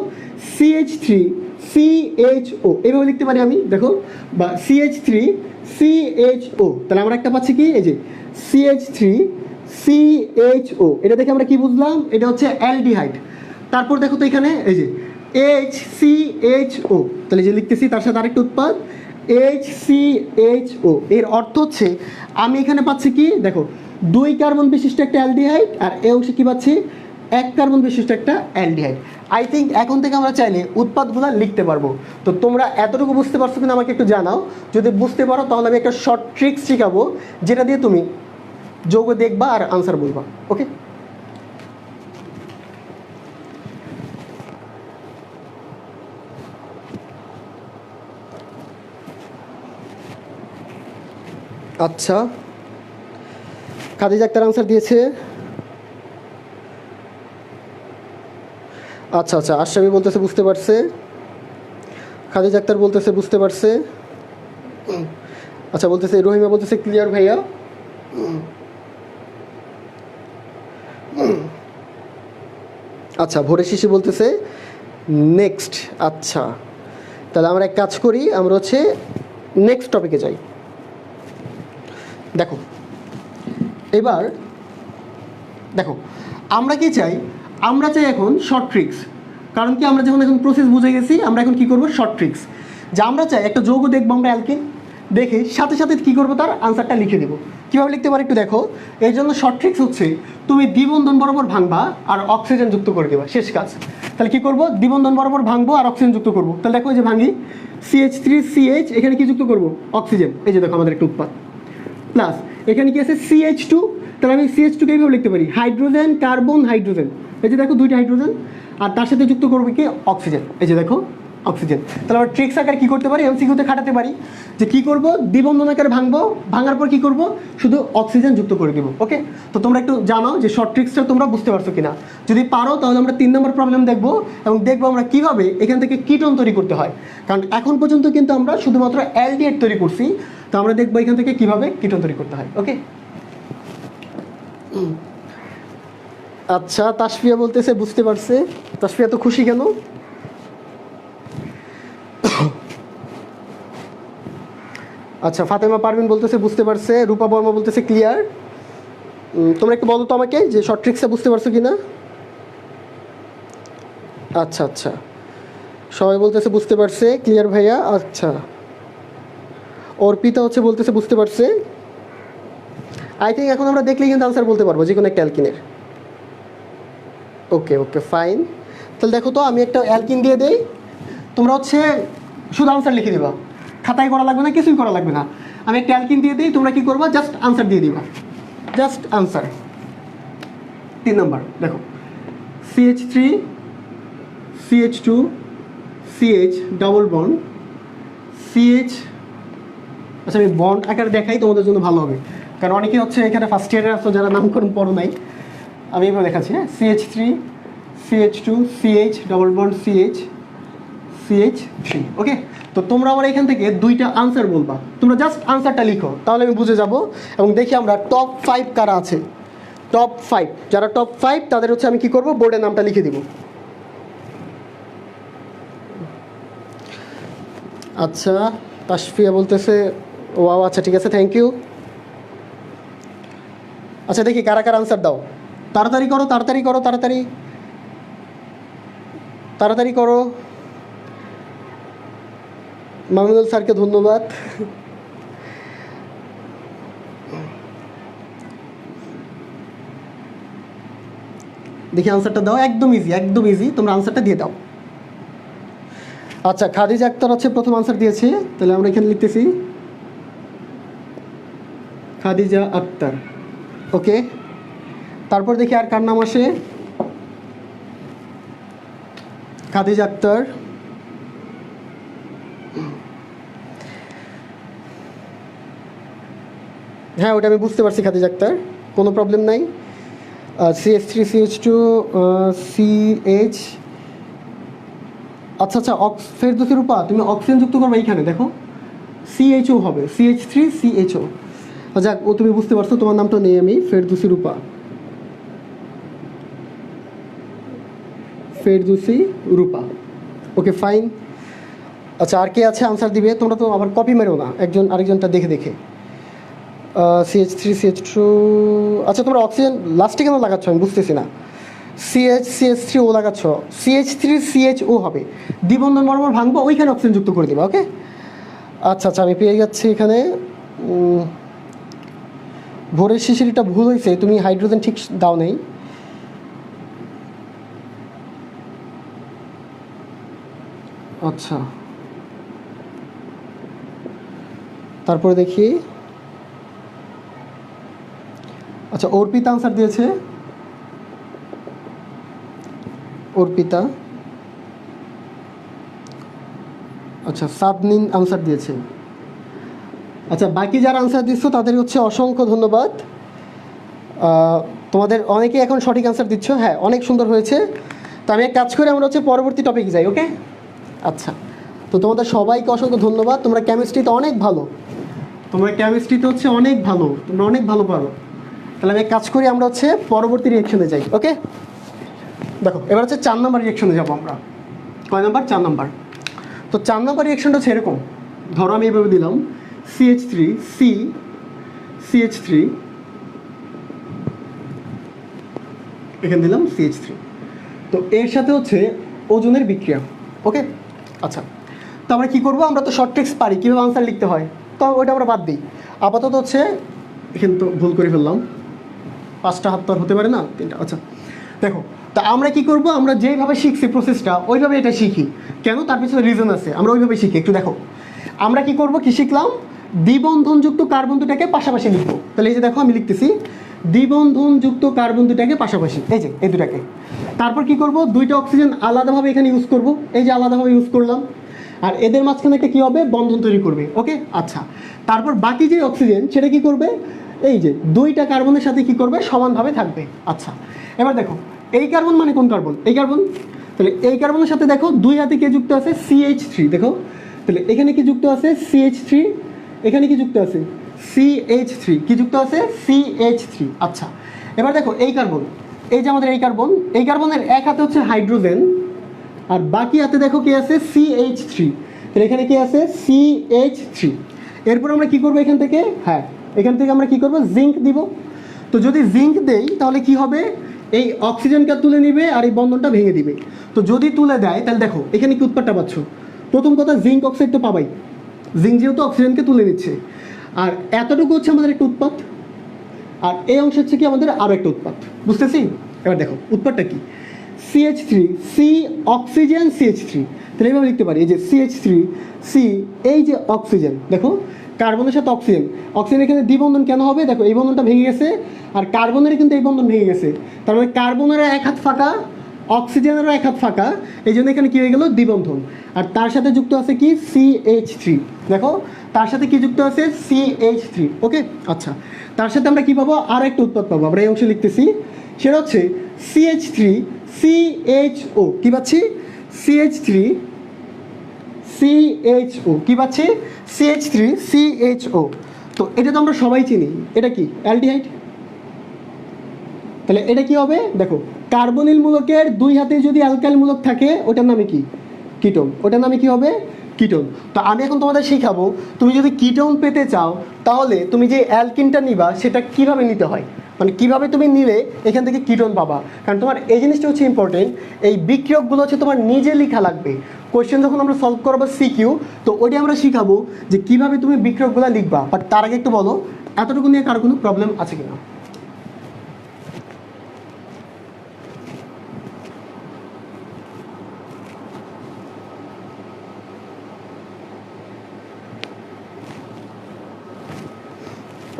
CH3CHO, এইভাবে লিখতে পারি আমি, দেখো, বা CH3CHO। তাহলে আমরা একটা পাচ্ছি কি? এই যে CH3CHO। এটা দেখে আমরা কি বুঝলাম? এটা হচ্ছে অ্যালডিহাইড। তারপর দেখো তো এখানে এই যে HCHO, তাহলে যে লিখতেছি তার সাথে আরেকটা উৎপাদ HCHO। এর অর্থ হচ্ছে আমি এখানে পাচ্ছি কি? দেখো দুই কার্বন বিশিষ্ট একটা অ্যালডিহাইড, আর এই অংশে কি পাচ্ছি? এক কার্বন বিশিষ্ট একটা অ্যালডিহাইড। আই থিঙ্ক এখন থেকে আমরা চাইলে উৎপাদগুলো লিখতে পারবো। তো তোমরা এতটুকু বুঝতে পারছো কিনা আমাকে একটু জানাও। যদি বুঝতে পারো তাহলে আমি একটা শর্ট ট্রিক্স শেখাবো, যেটা দিয়ে তুমি যৌগ দেখবা আর আনসার বলবা। ওকে, আচ্ছা খাদিজা আক্তার আনসার দিয়েছে। আচ্ছা আচ্ছা, আশরাফি বলতেছে বুঝতে পারছে, খাদিজা আক্তার বলতেছে বুঝতে পারছে। আচ্ছা বলতেছে, রহিমা বলতেছে ক্লিয়ার ভাইয়া। আচ্ছা ভোরে শিশি বলতেছে নেক্সট। আচ্ছা তাহলে আমরা এক কাজ করি, আমরা হচ্ছে নেক্সট টপিকে যাই। দেখো এবার দেখো আমরা কি চাই? আমরা চাই এখন শর্ট ট্রিক্স। কারণ কি, আমরা যখন এখন প্রসেস বুঝে গেছি, আমরা এখন কি করব? Short tricks. যে আমরা চাই একটা যৌগ দেখবো আমরা অ্যালকিন, দেখে সাথে সাথে কী করবো? তার আনসারটা লিখে দেবো। কীভাবে লিখতে পারি একটু দেখো। এই জন্য শর্ট ট্রিক্স হচ্ছে তুমি দ্বিবন্ধন বরাবর ভাঙবা আর অক্সিজেন যুক্ত করে দেবা, শেষ কাজ। তাহলে কী করবো? দ্বিবন্ধন বরাবর ভাঙবো আর অক্সিজেন যুক্ত করবো। তাহলে দেখো এই যে ভাঙি CH3CH, এখানে কি যুক্ত করবো? অক্সিজেন। এই যে দেখো আমাদের একটা উৎপাদ প্লাস এখানে কি আছে? CH2। তাহলে আমি CH2কে এইভাবে লিখতে পারি হাইড্রোজেন কার্বন হাইড্রোজেন। এই যে দেখো দুইটা হাইড্রোজেন, আর তার সাথে যুক্ত করবে কি? অক্সিজেন। এই যে দেখো অক্সিজেন। তাহলে আমরা ট্রিক্স আকারে কী করতে পারি? MCQতে খাটাতে পারি যে কী করব? দ্বিবন্ধন আকারে ভাঙবো, ভাঙার পর কী করব? শুধু অক্সিজেন যুক্ত করে দেবো। ওকে, তো তোমরা একটু জানাও যে শর্ট ট্রিক্সটা তোমরা বুঝতে পারছো কিনা। যদি পারো তাহলে আমরা 3 নম্বর প্রবলেম দেখবো, এবং দেখবো আমরা কীভাবে এখান থেকে কিটোন তৈরি করতে হয়। কারণ এখন পর্যন্ত কিন্তু আমরা শুধুমাত্র অ্যালডিহাইড তৈরি করছি, তো আমরা দেখবো এখান থেকে কীভাবে কিটোন তৈরি করতে হয়। ওকে, আচ্ছা তাসফিয়া বলতেছে বুঝতে পারছে। তাসফিয়া তো খুশি কেন? আচ্ছা ফাতেমা পারভিন বলতেছে বুঝতে পারছে। রূপা বর্মা বলতেছে ক্লিয়ার। তোমরা একটু বলো তো আমাকে যে শর্ট ট্রিক্সটা বুঝতে পারছো কিনা। আচ্ছা আচ্ছা, সবাই বলতেছে বুঝতে পারছে, ক্লিয়ার ভাইয়া। আচ্ছা অর্পিতা হচ্ছে বলতেছে বুঝতে পারছে। আই থিঙ্ক এখন আমরা দেখলেই কিন্তু আনসার বলতে পারবো যে কোনো একটা অ্যালকিনের। ওকে ওকে ফাইন। তাহলে দেখো তো আমি একটা অ্যালকিন দিয়ে দেই, তোমরা হচ্ছে শুধু আনসার লিখে দিবা, খাতায় করা লাগবে না, কিছুই করা লাগবে না। আমি একটা অ্যালকিন দিয়ে দিই, তোমরা কী করবা? জাস্ট আনসার দিয়ে দিবা, জাস্ট আনসার। 3 নম্বর দেখো CH3 CH2 CH double bond CH। আচ্ছা আমি বন্ড আকারে দেখাই তোমাদের জন্য ভালো হবে, কারণ অনেকে হচ্ছে এখানে ফার্স্ট ইয়ারে আসো যারা নামকরণ পড়ো নাই। আমি এভাবে দেখাচ্ছি, হ্যাঁ, CH3 CH2 CH double bond CH CH3। ওকে, তো তোমরা আমার এখান থেকে 2টা আনসার বলবা, তোমরা জাস্ট আনসারটা লিখো, তাহলে আমি বুঝে যাব। এবং দেখি আমরা টপ 5 কারা আছে। টপ 5, যারা টপ 5 তাদের হচ্ছে আমি কি করব? বোর্ডের নামটা লিখে দিব। আচ্ছা তাসফিয়া বলতেছে ও আচ্ছা ঠিক আছে, থ্যাংক ইউ। আচ্ছা দেখি কারা কারা আনসার দাও, তাড়াতাড়ি করো তাড়াতাড়ি করো তাড়াতাড়ি তাড়াতাড়ি করো। মামুনুল স্যারকে ধন্যবাদ। দেখি আনসারটা দাও, একদম ইজি একদম ইজি, তোমরা আনসারটা দিয়ে দাও। আচ্ছা খাদিজা আক্তার হচ্ছে প্রথম আনসার দিয়েছে, তাহলে আমরা এখানে লিখতেছি খাদিজা আক্তার। ওকে, তারপর দেখি আর কার নাম আসে। খাদিজা আক্তার, হ্যাঁ ওটা আমি বুঝতে পারছি খাদিজা আক্তার, কোনো প্রবলেম নাই। CH3 CH2 CH, আচ্ছা আচ্ছা ফেরদৌসী রূপা, তুমি অক্সিজেন যুক্ত করবে এইখানে, দেখো CHO হবে, CH3 CHO। যাক ও তুমি বুঝতে পারছো, তোমার নামটা নেই আমি, ফেরদৌসী রূপা, ফেরদৌসী রূপা। Okay fine. আচ্ছা আর কে আছে আনসার দিবে? তোমরা তো আবার কপি মেরো না, একজন আরেকজনটা দেখে দেখে। CH3 CH2, আচ্ছা তোমরা অক্সিজেন লাস্টে কেন লাগাচ্ছ আমি বুঝতেছি না। CH3O লাগাচ্ছ, CH3 CHO হবে, দ্বিবন্ধন বরাবর ভাঙবো, ওইখানে অক্সিজেন যুক্ত করে দিবা। ওকে আচ্ছা আচ্ছা আমি পেয়ে যাচ্ছি এখানে। ভোরের শিশিরটা ভুল হয়েছে, তুমি হাইড্রোজেন ঠিক দাও নেই। আচ্ছা তারপরে দেখি, আচ্ছা অর্পিতা আনসার দিয়েছে, অর্পিতা। আচ্ছা সাবনিন আনসার দিয়েছে। আচ্ছা বাকি যারা আনসার দিচ্ছ তাদের হচ্ছে অসংখ্য ধন্যবাদ। তোমাদের অনেকেই এখন সঠিক আনসার দিচ্ছ, হ্যাঁ অনেক সুন্দর হয়েছে। তো আমি এক কাজ করে আমরা হচ্ছে পরবর্তী টপিক যাই। ওকে আচ্ছা, তো তোমাদের সবাইকে অসংখ্য ধন্যবাদ, তোমরা কেমিস্ট্রিতে অনেক ভালো, তোমরা কেমিস্ট্রিতে হচ্ছে অনেক ভালো, তোমরা অনেক ভালো পারো। তাহলে আমি এক কাজ করি, আমরা হচ্ছে পরবর্তী রিয়েকশনে যাই। ওকে দেখো এবার হচ্ছে 4 নম্বর রিয়েকশনে যাবো আমরা। কয় নাম্বার? 4 নাম্বার। তো 4 নম্বর রিয়েকশনটা হচ্ছে এরকম, ধরো আমি এভাবে দিলাম CH3 CH3, এখানে দিলাম CH3, তো এর সাথে হচ্ছে ওজনের বিক্রিয়া। ওকে আচ্ছা, তো আমরা কী করবো, আমরা তো শর্ট ট্রিক্স পারি কীভাবে আনসার লিখতে হয়, তো ওইটা আমরা বাদ দিই আপাতত। হচ্ছে এখানে তো ভুল করে ফেললাম, 5টা হাত তো আর হতে পারে না, 3টা। আচ্ছা দেখো, তা আমরা কি করব, আমরা যেইভাবে শিখছি প্রসেসটা ওইভাবে এটা শিখি। কেন? তার পিছনে রিজন আছে, আমরা ওইভাবে শিখি। একটু দেখো আমরা কি করব, কি শিখলাম, দ্বিবন্ধনযুক্ত কার্বন দুটাকে পাশাপাশি লিখবো। তাহলে এই যে দেখো আমি লিখতেছি দ্বিবন্ধনযুক্ত কার্বন দুটাকে পাশাপাশি, এই যে এই দুটাকে। তারপর কি করব, 2টা অক্সিজেন আলাদাভাবে এখানে ইউজ করব, এই যে আলাদাভাবে ইউজ করলাম, আর এদের মাঝখানে একটা কী হবে, বন্ধন তৈরি করবে। ওকে আচ্ছা, তারপর বাকি যে অক্সিজেন সেটা কি করবে, এই যে 2টা কার্বনের সাথে কি করবে, সমানভাবে থাকবে। আচ্ছা এবার দেখো এই কার্বন মানে কোন কার্বন, এই কার্বন। তাহলে এই কার্বনের সাথে দেখো 2 হাতে কে যুক্ত আছে, CH3। দেখো তাহলে এখানে কি যুক্ত আছে, CH3, এখানে কি যুক্ত আছে, CH3, কি যুক্ত আছে, CH3। আচ্ছা এবার দেখো এই কার্বন, এই যে আমাদের এই কার্বন, এই কার্বনের এক হাতে হচ্ছে হাইড্রোজেন, আর বাকি হাতে দেখো কি আছে, CH3। তাহলে এখানে কি আছে, CH3। এরপর আমরা কি করবো এখান থেকে, হ্যাঁ এখান থেকে আমরা কি করব, জিঙ্ক দিব। তো যদি জিঙ্ক দেই তাহলে কি হবে, এই অক্সিজেনটা তুলে নিবে আর এই বন্ধনটা ভেঙে দিবে। তো যদি তুলে দেয় তাহলে দেখো এখানে কি উৎপাদটা পাচ্ছ, প্রথম কথা জিঙ্ক অক্সাইড তো পাবাই, জিঙ্ক যেহেতু অক্সিজেনকে তুলে নিচ্ছে, আর এতটুকু হচ্ছে আমাদের একটা উৎপাদ, আর এই অংশ হচ্ছে কি আমাদের আরও একটা উৎপাদ। বুঝতেছি? এবার দেখো উৎপাদটা কি, CH3 C অক্সিজেন CH3। তাহলে এইভাবে লিখতে পারি, এই যে CH3 C, এই যে অক্সিজেন, দেখো কার্বনের সাথে অক্সিজেন, অক্সিজেন এখানে দ্বিবন্ধন কেন হবে, দেখো এই বন্ধনটা ভেঙে গেছে, আর কার্বনের কিন্তু এই বন্ধন ভেঙে গেছে, তার মানে কার্বনের এক হাত ফাঁকা, অক্সিজেনেরও এক হাত ফাঁকা, এই জন্য এখানে কী হয়ে গেল, দ্বিবন্ধন। আর তার সাথে যুক্ত আছে কি, CH3। দেখো তার সাথে কি যুক্ত আছে, CH3। ওকে আচ্ছা, তার সাথে আমরা কি পাবো, আরও একটা উৎপাদ পাবো, আমরা এই অংশে লিখতেছি, সেটা হচ্ছে CH3 CHO। কি পাচ্ছি, CH3 CHO, কি পাচ্ছি, CH3 CHO। তো এটা তো আমরা সবাই চিনি, এটা কি, অ্যালডিহাইড। তাহলে এটা কি হবে, দেখো কার্বনিল মূলকের 2 হাতে যদি অ্যালকাইল মূলক থাকে ওটার নামে কি, কিটোন, ওটার নামে কি হবে? কিটোন। তো আমি এখন তোমাদের শেখাবো, তুমি যদি কিটোন পেতে চাও তাহলে তুমি যে অ্যালকিনটা নিবা সেটা কিভাবে নিতে হয়, মানে কিভাবে তুমি নিলে এখান থেকে কিটোন পাবা। কারণ তোমার এই জিনিসটা হচ্ছে ইম্পর্টেন্ট, এই বিক্রিয়কগুলো হচ্ছে তোমার নিজে লেখা লাগবে। কোয়েশ্চেন যখন আমরা সলভ করবো সিকিউ, তো ওইটা আমরা শিখাবো যে কিভাবে তুমি বিক্রিয়কগুলো লিখবা। বাট তার আগে একটু বলো, এতটুকু নিয়ে কারো কোনো প্রবলেম আছে কিনা?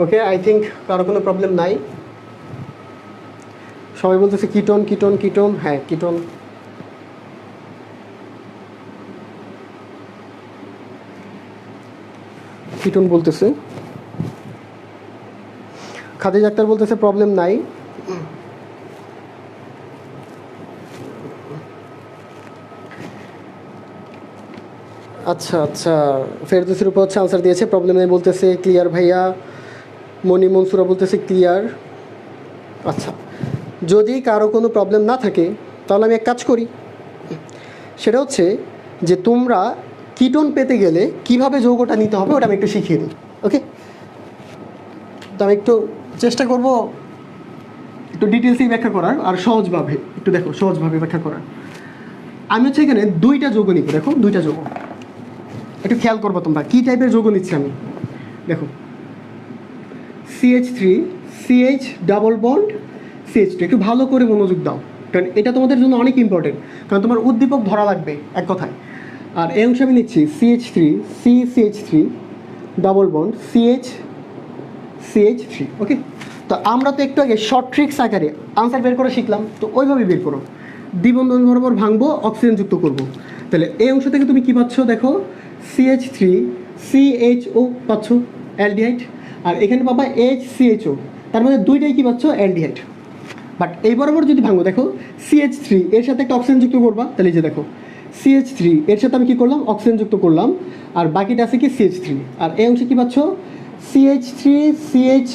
ওকে, আই থিঙ্ক কারো কোনো প্রবলেম নাই। সবাই বলতেছে কিটোন কিটোন কিটোন, হ্যাঁ কিটোন। কিটোন বলতেছে, খাদিজা আক্তার বলতেছে প্রবলেম নাই। আচ্ছা আচ্ছা, ফেরদৌসির উপর হচ্ছে আনসার দিয়েছে, প্রবলেম নেই বলতেছে, ক্লিয়ার ভাইয়া। মনি মনসুরা বলতেছে ক্লিয়ার। আচ্ছা, যদি কারো কোনো প্রবলেম না থাকে তাহলে আমি এক কাজ করি, সেটা হচ্ছে যে তোমরা কিটোন পেতে গেলে কিভাবে যৌগটা নিতে হবে ওটা আমি একটু শিখিয়ে দিই। ওকে, তো আমি একটু চেষ্টা করব একটু ডিটেলসেই ব্যাখ্যা করার, আর সহজভাবে একটু দেখো, সহজভাবে ব্যাখ্যা করার। আমি হচ্ছে এখানে দুইটা যৌগ নিব, দেখো দুইটা যৌগ, একটু খেয়াল করবো তোমরা কী টাইপের যৌগ নিচ্ছি আমি। দেখো CH3 CH double bond CH2, একটু ভালো করে মনোযোগ দাও, কারণ এটা তোমাদের জন্য অনেক ইম্পর্টেন্ট, কারণ তোমার উদ্দীপক ধরা লাগবে এক কথায়। আর এই অংশে আমি নিচ্ছি CH3 CH3 double bond CH3। ওকে, তো আমরা তো একটু আগে শর্ট ট্রিক্স আকারে আনসার বের করে শিখলাম, তো ওইভাবে বের করো। দ্বিবন্ধন বরাবর ভাঙবো, অক্সিজেন যুক্ত করবো। তাহলে এই অংশ থেকে তুমি কী পাচ্ছ দেখো, CH3 CHO পাচ্ছ, অ্যালডিহাইড। আর এখানে পাবা HCHO, তার মধ্যে দুইটাই কী পাচ্ছ, অ্যালডিহাইড। বাট এই বরাবর যদি ভাঙবো, দেখো CH3 এর সাথে একটা অক্সিজেন যুক্ত করবা, তাহলে এই যে দেখো CH3 এর সাথে আমি কী করলাম, অক্সিজেন যুক্ত করলাম, আর বাকিটা আছে কি CH3। আর এই অংশে কী পাচ্ছ, CH3 CH,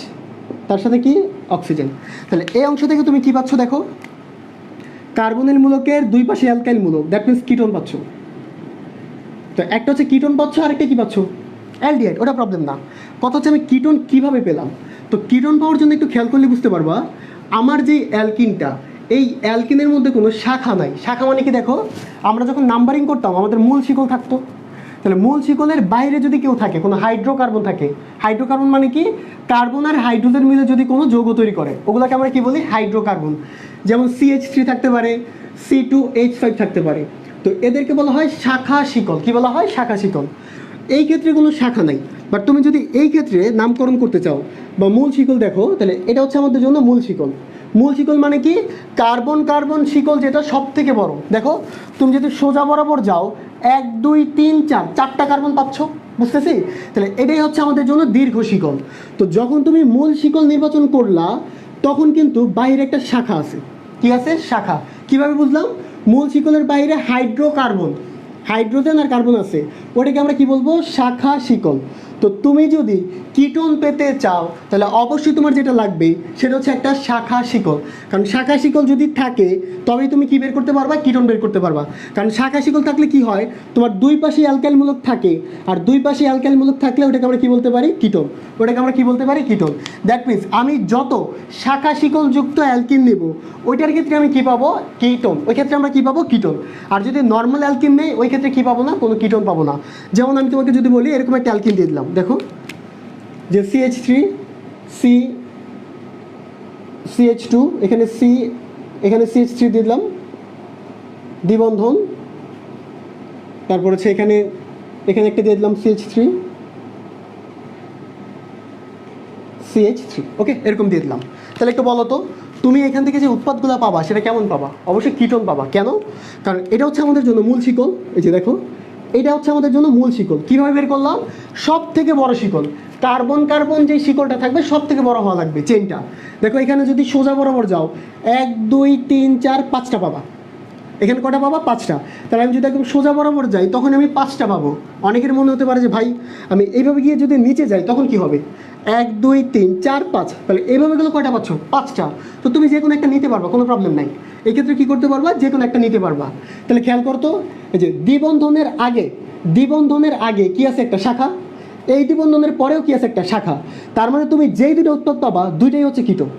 তার সাথে কি অক্সিজেন। তাহলে এই অংশ থেকে তুমি কী পাচ্ছ দেখো, কার্বনিল মূলকের দুই পাশে অ্যালকাইল মূলক, দ্যাট মিনস কিটোন পাচ্ছ। তো একটা হচ্ছে কিটোন পাচ্ছ, আরেকটা কী পাচ্ছ, অ্যালডিহাইড। ওটা প্রবলেম না, কথা হচ্ছে আমি কিটোন কীভাবে পেলাম। তো কিটোন পাওয়ার জন্য একটু খেয়াল করলে বুঝতে পারবা, আমার যে অ্যালকিনটা, এই অ্যালকিনের মধ্যে কোনো শাখা নাই। শাখা মানে কি দেখো, আমরা যখন নাম্বারিং করতাম আমাদের মূল শিকল থাকতো, তাহলে মূল শিকলের বাইরে যদি কেউ থাকে, কোনো হাইড্রোকার্বন থাকে, হাইড্রোকার্বন মানে কি, কার্বন আর হাইড্রোজেন মিলে যদি কোনো যৌগ তৈরি করে, ওগুলোকে আমরা কি বলি, হাইড্রোকার্বন। যেমন CH3 থাকতে পারে, C2H5 থাকতে পারে, তো এদেরকে বলা হয় শাখা শিকল। কি বলা হয়, শাখা শিকল। এই ক্ষেত্রে কোনো শাখা নাই, বাট তুমি যদি এই ক্ষেত্রে নামকরণ করতে চাও বা মূল শিকল দেখো, তাহলে এটা হচ্ছে আমাদের জন্য মূল শিকল। মূল শিকল মানে কি, কার্বন কার্বন শিকল যেটা সব থেকে বড়। দেখো তুমি যদি সোজা বরাবর যাও, 1 2 3 4, 4টা কার্বন পাচ্ছ, বুঝতেছি? তাহলে এটাই হচ্ছে আমাদের জন্য দীর্ঘ শিকল। তো যখন তুমি মূল শিকল নির্বাচন করলা, তখন কিন্তু বাইরে একটা শাখা আছে। কি আছে, শাখা। কিভাবে বুঝলাম, মূল শিকলের বাইরে হাইড্রোকার্বন, হাইড্রোজেন আর কার্বন আছে, ওটাকে আমরা কি বলবো, শাখা শিকল। তো তুমি যদি কিটোন পেতে চাও তাহলে অবশ্যই তোমার যেটা লাগবে সেটা হচ্ছে একটা শাখা শিকল। কারণ শাখা শিকল যদি থাকে তবেই তুমি কি বের করতে পারবা, কিটোন বের করতে পারবা। কারণ শাখা শিকল থাকলে কি হয়, তোমার দুই পাশে অ্যালকাইল মূলক থাকে, আর দুই পাশে অ্যালকাইল মূলক থাকলে ওটাকে আমরা কি বলতে পারি, কিটোন। ওটাকে আমরা কি বলতে পারি, কিটোন। দ্যাট মিনস আমি যত শাখা শিকল যুক্ত অ্যালকিন নেব, ওইটার ক্ষেত্রে আমি কি পাবো, কিটোন। ওই ক্ষেত্রে আমরা কি পাবো, কিটোন। আর যদি নর্মাল অ্যালকিন নেই, ওই ক্ষেত্রে কি পাবো না, কোনো কিটোন পাবো না। যেমন আমি তোমাকে যদি বলি এরকম একটা অ্যালকিন দিয়ে দিলাম, দেখো যে CH3 CH2, এখানে এখানে CH3 দিয়ে দিলাম, দ্বিবন্ধন, তারপর হচ্ছে এখানে একটা দিয়ে দিলাম CH3 CH3। ওকে, এরকম দিয়ে দিলাম। তাহলে একটু বলো তো, তুমি এখান থেকে যে উৎপাদগুলো পাবা সেটা কেমন পাবা, অবশ্যই কিটোন পাবা। কেন, কারণ এটা হচ্ছে আমাদের জন্য মূল শিকল। এই যে দেখো, এটা হচ্ছে আমাদের জন্য মূল শিকল। কীভাবে বের করলাম, সব থেকে বড় শিকল, কার্বন কার্বন যেই শিকলটা থাকবে সব থেকে বড় হওয়া লাগবে চেইনটা। দেখো এখানে যদি সোজা বরাবর যাও, 1 2 3 4 5টা পাবা। এখানে কটা পাবা? 5টা। তাহলে আমি যদি একদম সোজা বরাবর যাই তখন আমি 5টা পাবো। অনেকের মনে হতে পারে যে ভাই আমি এইভাবে গিয়ে যদি নিচে যাই তখন কি হবে? 1 2 3 4 5, তাহলে এইভাবে গেলে কয়টা পাচ্ছ? 5টা। তো তুমি যে কোনো একটা নিতে পারবা, কোনো প্রবলেম নাই। এই ক্ষেত্রে কী করতে পারবা? যে কোনো একটা নিতে পারবা। তাহলে খেয়াল করতো, এই যে দ্বিবন্ধনের আগে কি আছে? একটা শাখা। এই দ্বিবন্ধনের পরেও কি আছে? একটা শাখা। তার মানে তুমি যেই দুটো উৎপাদ পাবা দুইটাই হচ্ছে কিটোন,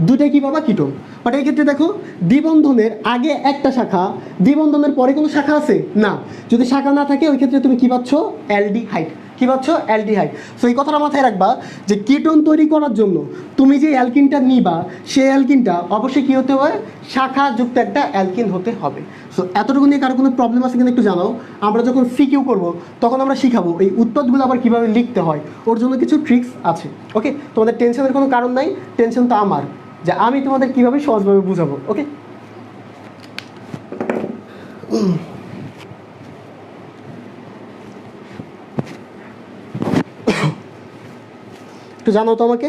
দুটাই কি পাবা? কিটোন। বাট এই ক্ষেত্রে দেখো, দ্বিবন্ধনের আগে একটা শাখা, দ্বিবন্ধনের পরে কোনো শাখা আছে না। যদি শাখা না থাকে ওই ক্ষেত্রে তুমি কি পাচ্ছ? অ্যালডিহাইড। কি পাচ্ছ? অ্যালডিহাইড। সো এই কথাটা মাথায় রাখবা যে কিটোন তৈরি করার জন্য তুমি যে অ্যালকিনটা নিবা সেই অ্যালকিনটা অবশ্যই কী হতে হয়? শাখাযুক্ত একটা অ্যালকিন হতে হবে। সো এতটুকু নিয়ে কারো কোনো প্রবলেম আছে কিনা একটু জানাও। আমরা যখন সিকিউ করবো তখন আমরা শিখাবো এই উৎপাদগুলো আবার কীভাবে লিখতে হয়, ওর জন্য কিছু ট্রিক্স আছে। ওকে, তোমাদের টেনশনের কোনো কারণ নাই, টেনশন তো আমার যে আমি তোমাদের কীভাবে সহজভাবে বুঝাবো। ওকে, একটু জানাও তো আমাকে।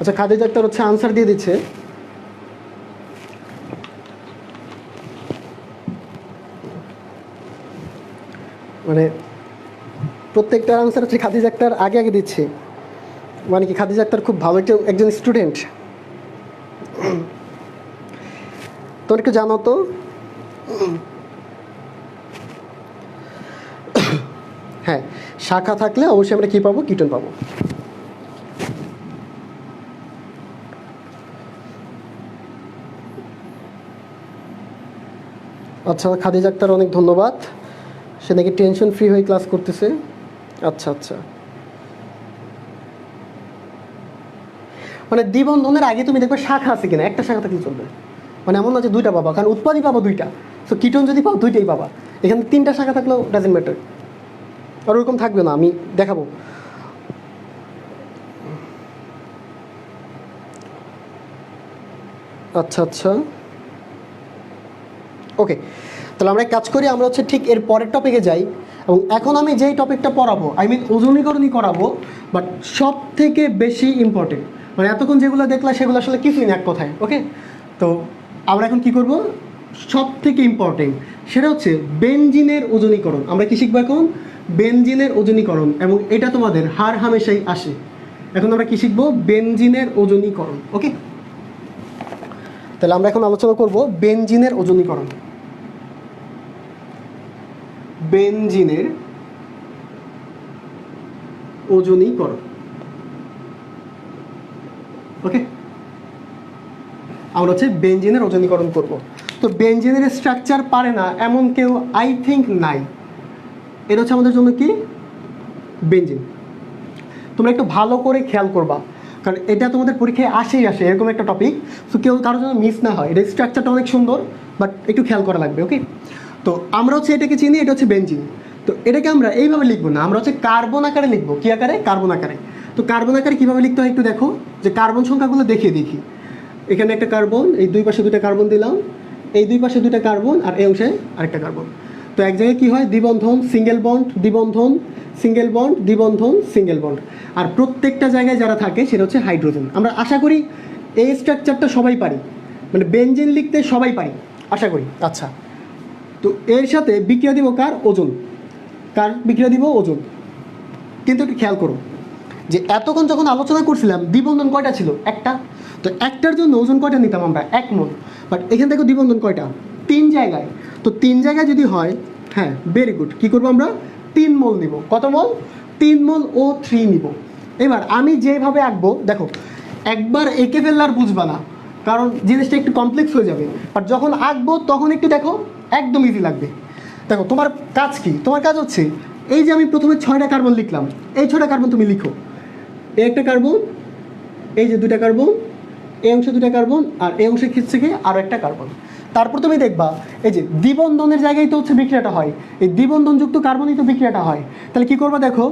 আচ্ছা, খাদিজা আক্তার হচ্ছে আনসার দিয়ে দিচ্ছে। মানে প্রত্যেকটা আনসার হচ্ছে খাদিজা আক্তার আগে আগে দিচ্ছে। মানে কি খাদিজা আক্তার খুব ভালো একজন স্টুডেন্ট। তোর একটু জানো তো। হ্যাঁ, শাখা থাকলে অবশ্যই আমরা কী পাবো? কিটোন পাবো। আচ্ছা, খাদিজা আক্তার অনেক ধন্যবাদ। সে নাকি টেনশন ফ্রি হয়ে ক্লাস করতেছে। আচ্ছা আচ্ছা, মানে দ্বিবন্ধনের আগে তুমি দেখবে শাখা আছে কিনা, একটা শাখা থাকলে চলবে। মানে এমন না যে দুইটা পাবা, কারণ উৎপাদই পাবো দুইটা। সো কিটোন যদি পাও দুইটাই পাবা। এখানে 3টা শাখা থাকলেও ডাজেন্ট ম্যাটার। আর ওরকম থাকবে না, আমি দেখাবো। আচ্ছা আচ্ছা, ওকে। তাহলে আমরা এক কাজ করি, আমরা হচ্ছে ঠিক এর পরের টপিকে যাই। এবং এখন আমি যেই টপিকটা পড়াবো, আই মিন ওজনীকরণই করাবো, বাট সব থেকে বেশি ইম্পর্টেন্ট। মানে এতক্ষণ যেগুলো দেখলা সেগুলো আসলে কিছুই না এক কথায়। ওকে, তো আমরা এখন কি করব? সব থেকে ইম্পর্টেন্ট সেটা হচ্ছে বেনজিনের ওজনীকরণ। আমরা কি শিখবো এখন? বেনজিনের ওজনীকরণ। এবং এটা তোমাদের হার হামেশাই আসে। এখন আমরা কি শিখবো? বেনজিনের ওজনীকরণ। ওকে, তাহলে আমরা এখন আলোচনা করব বেনজিনের ওজনীকরণ। বেনজিনের ওজনীকরণ। ওকে, আমরা হচ্ছে বেনজিনের ওজনীকরণ করব। তো বেনজিনের স্ট্রাকচার পারে না এমন কেউ আই থিঙ্ক নাই। এটা হচ্ছে আমাদের জন্য কি? বেনজিন। তোমরা একটু ভালো করে খেয়াল করবা, কারণ এটা তোমাদের পরীক্ষায় আসেই আসে এরকম একটা টপিক। সো কেউ কারোর জন্য মিস না হয়। এটা স্ট্রাকচারটা অনেক সুন্দর, বাট একটু খেয়াল করা লাগবে। ওকে, তো আমরা হচ্ছে এটাকে চিনি, এটা হচ্ছে বেনজিন। তো এটাকে আমরা এইভাবে লিখবো না, আমরা হচ্ছে কার্বন আকারে লিখবো। কী আকারে? কার্বন আকারে। তো কার্বন আকারে কীভাবে লিখতে হয় একটু দেখো, যে কার্বন সংখ্যাগুলো দেখিয়ে দেখি। এখানে একটা কার্বন, এই দুই পাশে দুটো কার্বন দিলাম, এই দুই পাশে দুটো কার্বন, আর এই অংশে আরেকটা কার্বন। তো এক জায়গায় কী হয়? দ্বিবন্ধন, সিঙ্গেল বন্ড, দ্বিবন্ধন, সিঙ্গেল বন্ড, দ্বিবন্ধন, সিঙ্গেল বন্ড। আর প্রত্যেকটা জায়গায় যারা থাকে সেটা হচ্ছে হাইড্রোজেন। আমরা আশা করি এই স্ট্রাকচারটা সবাই পারি, মানে বেনজিন লিখতে সবাই পারি আশা করি। আচ্ছা, তো এর সাথে বিক্রিয়া দিব কার? ওজন। কার বিক্রিয়া দিব? ওজন। কিন্তু একটু খেয়াল করো যে এতক্ষণ যখন আলোচনা করছিলাম দ্বিবন্ধন কয়টা ছিল? একটা। তো একটার জন্য ওজন কয়টা নিতাম আমরা? 1 মোল। বাট এখান থেকে দ্বিবন্ধন কয়টা? 3 জায়গায়। তো 3 জায়গায় যদি হয়, হ্যাঁ ভেরি গুড, কী করবো আমরা? 3 মোল নিব। কত মোল? 3 মোল O3 নিব। এবার আমি যেভাবে আঁকবো দেখো, একবার এঁকে ফেললে আর বুঝবা না, কারণ জিনিসটা একটু কমপ্লেক্স হয়ে যাবে। বাট যখন আঁকবো তখন একটু দেখো একদম ইজি লাগবে। দেখো তোমার কাজ কি? তোমার কাজ হচ্ছে এই যে আমি প্রথমে 6টা কার্বন লিখলাম, এই 6টা কার্বন তুমি লিখো। এই একটা কার্বন, এই যে 2টা কার্বন, এই অংশে 2টা কার্বন, আর এই অংশে থেকে আরও একটা কার্বন। তারপর তুমি দেখবা এই যে দ্বিবন্ধনের জায়গায় তো হচ্ছে বিক্রিয়াটা হয়, এই দ্বিবন্ধনযুক্ত কার্বনই তো বিক্রিয়াটা হয়। তাহলে কী করবা? দেখো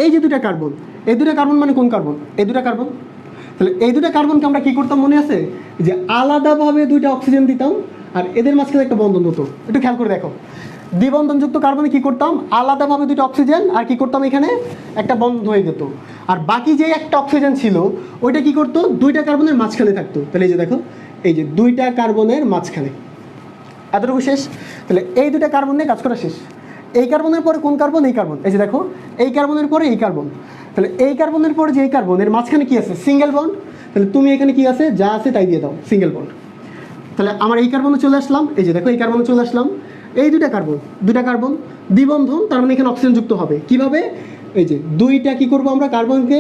এই যে 2টা কার্বন, এই 2টা কার্বন মানে কোন কার্বন? এই 2টা কার্বন। তাহলে এই 2টা কার্বনকে আমরা কী করতাম মনে আছে? যে আলাদাভাবে 2টা অক্সিজেন দিতাম, আর এদের মাঝখানে একটা বন্ধন হতো। একটু খেয়াল করে দেখো, দ্বিবন্ধনযুক্ত কার্বনে কী করতাম? আলাদাভাবে 2টা অক্সিজেন, আর কী করতাম? এখানে একটা বন্ধন হয়ে যেত। আর বাকি যে একটা অক্সিজেন ছিল ওইটা কী করতো? 2টা কার্বনের মাঝখানে থাকতো। তাহলে এই যে দেখো, এই যে দুইটা কার্বনের মাঝখানে, এতটুকু শেষ। তাহলে এই দুইটা কার্বন নিয়ে কাজ করা শেষ। এই কার্বনের পরে কোন কার্বন? এই কার্বন। এই যে দেখো, এই কার্বনের পরে এই কার্বন। তাহলে এই কার্বনের পরে যে এই কার্বনের মাঝখানে কি আছে? Single bond. তাহলে তুমি এখানে কি আছে? যা আছে তাই দিয়ে দাও, সিঙ্গেল বন্ড। তাহলে আমার এই কার্বনে চলে আসলাম, এই যে দেখো এই কার্বনে চলে আসলাম। এই দুইটা কার্বন দ্বিবন্ধন, তার মানে এখানে অক্সিজেন যুক্ত হবে। কিভাবে? এই যে দুইটা কি করব আমরা, কার্বনকে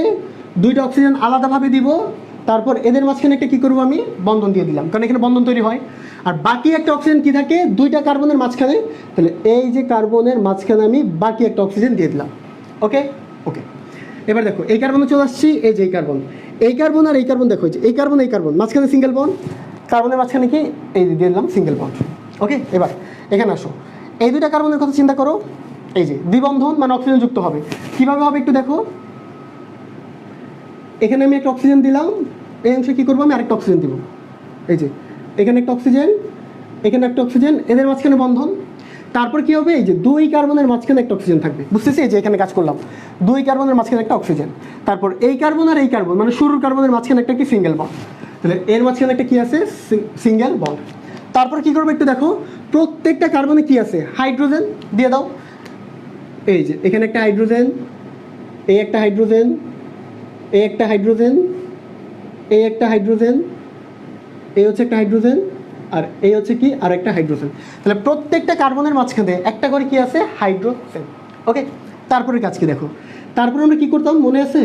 দুইটা অক্সিজেন আলাদাভাবে দিব, তারপর এদের মাঝখানে একটা কি করব আমি, বন্ধন দিয়ে দিলাম, কারণ এখানে বন্ধন তৈরি হয়। আর বাকি একটা অক্সিজেন কি থাকে? দুইটা কার্বনের মাঝখানে। তাহলে এই যে কার্বনের মাঝখানে আমি বাকি একটা অক্সিজেন দিয়ে দিলাম। ওকে ওকে, এবার দেখো এই কার্বনে চলে আসছি। এই যে এই কার্বন আর এই কার্বন, দেখো এই কার্বন মাঝখানে সিঙ্গেল বন্ড, কার্বনের মাঝখানে কি এই দিয়ে দিলাম সিঙ্গেল বন্ড। ওকে, এবার এখানে আসো, এই দুইটা কার্বনের কথা চিন্তা করো। এই যে দ্বিবন্ধন মানে অক্সিজেন যুক্ত হবে। কিভাবে হবে একটু দেখো, এখানে আমি একটা অক্সিজেন দিলাম, এই অংশে কী করবো আমি আরেকটা অক্সিজেন দিব। এই যে এখানে একটা অক্সিজেন, এখানে একটা অক্সিজেন, এদের মাঝখানে বন্ধন। তারপর কি হবে? এই যে দুই কার্বনের মাঝখানে একটা অক্সিজেন থাকবে, বুঝতেছি? এই যে এখানে কাজ করলাম, দুই কার্বনের মাঝখানে একটা অক্সিজেন। তারপর এই কার্বন আর এই কার্বন মানে শুরুর কার্বনের মাঝখানে একটা কি সিঙ্গেল বন্ড। তাহলে এর মাঝখানে একটা কি আছে? Single bond. তারপর কি করবে একটু দেখো, প্রত্যেকটা কার্বনে কি আছে? হাইড্রোজেন দিয়ে দাও। এই যে এখানে একটা হাইড্রোজেন, এই একটা হাইড্রোজেন, এই একটা হাইড্রোজেন, এই একটা হাইড্রোজেন, এই হচ্ছে একটা হাইড্রোজেন, আর এই হচ্ছে কি আর একটা হাইড্রোজেন। তাহলে প্রত্যেকটা কার্বনের মাঝখানে একটা করে কি আছে? হাইড্রোজেন। ওকে, তারপরে কাজ কি দেখো, তারপরে আমরা কি করতাম মনে আছে?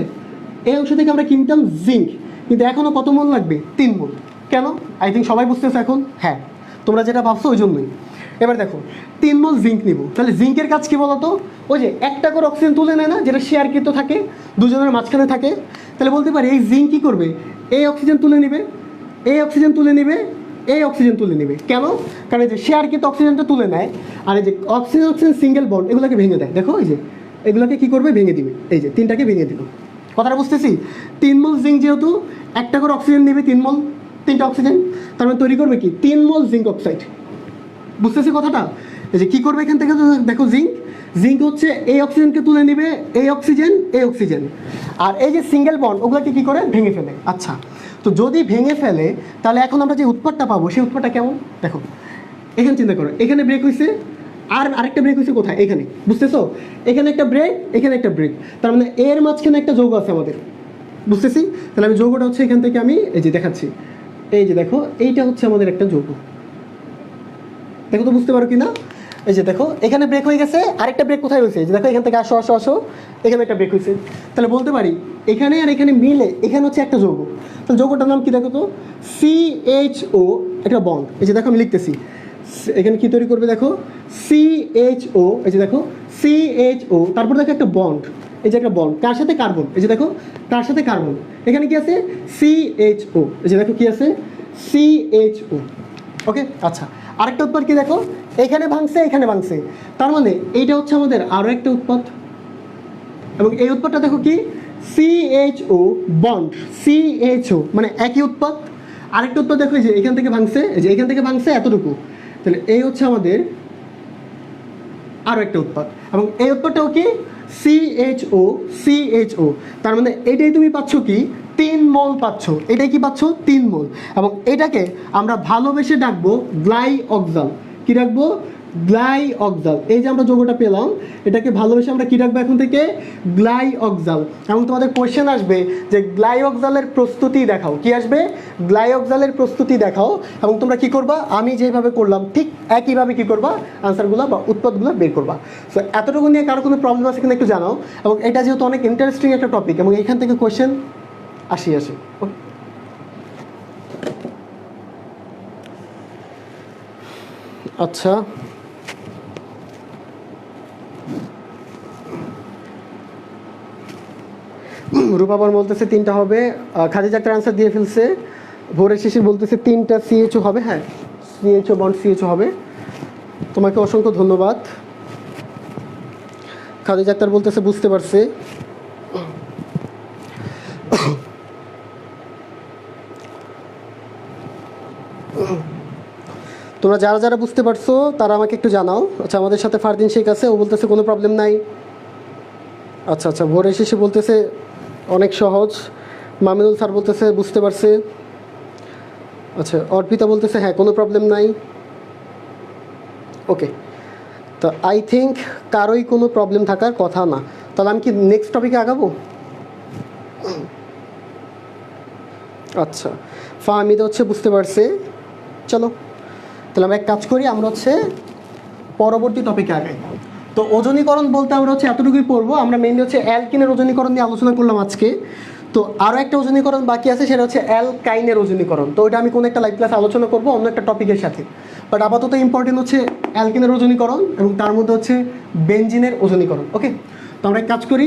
এই অংশ থেকে আমরা কিনতাম জিঙ্ক, কিন্তু এখনও কত মোল লাগবে? 3 মোল। কেন? আই থিঙ্ক সবাই বুঝতেছে এখন। হ্যাঁ, তোমরা যেটা ভাবছো ওই জন্যই। এবার দেখো 3 মোল জিঙ্ক নিব। তাহলে জিঙ্কের কাজ কি বলতো? ওই যে একটা করে অক্সিজেন তুলে নেয় না, যেটা শেয়ারকৃত থাকে, দুজনের মাঝখানে থাকে। তাহলে বলতে পারি এই জিঙ্ক কী করবে? এই অক্সিজেন তুলে নেবে, এই অক্সিজেন তুলে নেবে, এই অক্সিজেন তুলে নেবে। কেন? কারণ এই যে শেয়ারকৃত অক্সিজেনটা তুলে নেয়, আর এই যে অক্সিজেন সিঙ্গেল বন্ড এগুলোকে ভেঙে দেয়। দেখো এই যে এগুলোকে কী করবে? ভেঙে দিবে। এই যে তিনটাকে ভেঙে দিল। কথাটা বুঝতেছি? 3 মোল জিঙ্ক, যেহেতু একটা করে অক্সিজেন নেবে, 3 মোল, 3টা অক্সিজেন, তার মানে তৈরি করবে কি? 3 মোল জিঙ্ক অক্সাইড। বুঝতেছি কথাটা? এই যে কী করবে এখান থেকে দেখো, জিঙ্ক হচ্ছে এই অক্সিজেনকে তুলে নেবে, এই অক্সিজেন, আর এই যে সিঙ্গেল বন্ড ওগুলোকে কী করে? ভেঙে ফেলে। আচ্ছা, তো যদি ভেঙে ফেলে তাহলে এখন আমরা যে উৎপাদটা পাবো সেই উৎপাদটা কেমন? দেখো এখানে চিন্তা করো, এখানে ব্রেক হয়েছে, আর আরেকটা ব্রেক হয়েছে কোথায়? এখানে। বুঝতেছো? এখানে একটা ব্রেক, এখানে একটা ব্রেক, তার মানে এর মাঝখানে একটা যৌগ আছে আমাদের। বুঝতেছি? তাহলে আমি যৌগটা হচ্ছে এখান থেকে আমি এই যে দেখাচ্ছি, এই যে দেখো এইটা হচ্ছে আমাদের একটা যৌগ। দেখো তো বুঝতে পারো কি না? এই যে দেখো এখানে ব্রেক হয়ে গেছে, আরেকটা ব্রেক কোথায় হয়েছে? যে দেখো এখান থেকে আসো, এখানে একটা ব্রেক হয়েছে। তাহলে বলতে পারি এখানে আর এখানে মিলে এখানে হচ্ছে একটা যৌগ। তাহলে যৌগটার নাম কি দেখো তো? CHO, একটা বন্ড। এই যে দেখো আমি লিখতেছি, এখানে কি তৈরি করবে দেখো? CHO, এই যে দেখো CHO, তারপর দেখো একটা বন্ড, এই যে একটা বন্ড, কার সাথে? কার্বন। এই যে দেখো কার সাথে? কার্বন। এখানে কি আছে? CHO, এই যে দেখো কি আছে? CHO। ওকে, আচ্ছা, আরেকটা উৎপাদ কি দেখো, এখানে ভাঙছে, এখানে ভাঙছে, তার মানে এইটা হচ্ছে আমাদের আরও একটা উৎপাদ। এবং এই উৎপাদটা দেখো কি? CHO বন্ড, CHO, মানে একই উৎপাদ। আরেকটা উৎপাদ দেখো, এই যে এখান থেকে ভাঙছে, এই যে এখান থেকে ভাঙছে এতটুকু, তাহলে এই হচ্ছে আমাদের আরও একটা উৎপাদ। এবং এই উৎপাদটাও কি? CHO, তার মানে এটাই তুমি পাচ্ছ কি? 3 মোল পাচ্ছ। এটাই কি পাচ্ছ? 3 মোল। এবং এটাকে আমরা ভালোবেসে ডাকবো গ্লাইঅক্সাল। কি ডাকবো? গ্লাইঅক্সাল। এই যে আমরা যৌগটা পেলাম, এটাকে ভালোবেসে আমরা কি ডাকবো এখন থেকে? গ্লাইঅক্সাল। এবং তোমাদের কোয়েশ্চেন আসবে যে গ্লাইঅক্সালের প্রস্তুতি দেখাও। কি আসবে? গ্লাইঅক্সালের প্রস্তুতি দেখাও। এবং তোমরা কি করবা? আমি যেভাবে করলাম ঠিক একইভাবে কি করবা? আনসারগুলো বা উৎপাদগুলো বের করবা। সো এতটুকু নিয়ে কারো কোনো প্রবলেম আছে কিনা একটু জানাও। এবং এটা যেহেতু অনেক ইন্টারেস্টিং একটা টপিক, এবং এখান থেকে কোয়েশ্চেন আসে। আচ্ছা, রূপাবর বলতেছে 3টা হবে, খাদিজা একটা আনসার দিয়ে ফেলছে, ভোরের শিশির বলতেছে 3টা CHO হবে। হ্যাঁ, CHO বন্ড CHO হবে। তোমাকে অসংখ্য ধন্যবাদ। খাদিজা আক্তার বলতেছে বুঝতে পারছে। তোমরা যারা যারা বুঝতে পারছো তারা আমাকে একটু জানাও। আচ্ছা, আমাদের সাথে ফারদিন শেখ আছে, ও বলতেছে কোনো প্রবলেম নাই। আচ্ছা আচ্ছা, ভোরের শেষে বলতেছে অনেক সহজ। মামিনুল স্যার বলতেছে বুঝতে পারছে। আচ্ছা, অর্পিতা বলতেছে হ্যাঁ কোনো প্রবলেম নাই। ওকে, তো আই থিঙ্ক কারোই কোনো প্রবলেম থাকার কথা না। তাহলে আমি কি নেক্সট টপিকে আগাবো? আচ্ছা, ফাহমিদা হচ্ছে বুঝতে পারছে। চলো তাহলে আমরা এক কাজ করি, আমরা হচ্ছে পরবর্তী টপিকে আগাই। তো ওজনীকরণ বলতে আমরা হচ্ছে এতটুকুই পড়বো। আমরা মেইনলি হচ্ছে অ্যালকিনের ওজনীকরণ নিয়ে আলোচনা করলাম আজকে। তো আরও একটা ওজনীকরণ বাকি আছে, সেটা হচ্ছে অ্যালকাইনের ওজনীকরণ। তো ওইটা আমি কোনো একটা লাইভ ক্লাস আলোচনা করবো অন্য একটা টপিকের সাথে। বাট আপাতত ইম্পর্টেন্ট হচ্ছে অ্যালকিনের ওজনীকরণ এবং তার মধ্যে হচ্ছে বেনজিনের ওজনীকরণ। ওকে, তো আমরা এক কাজ করি,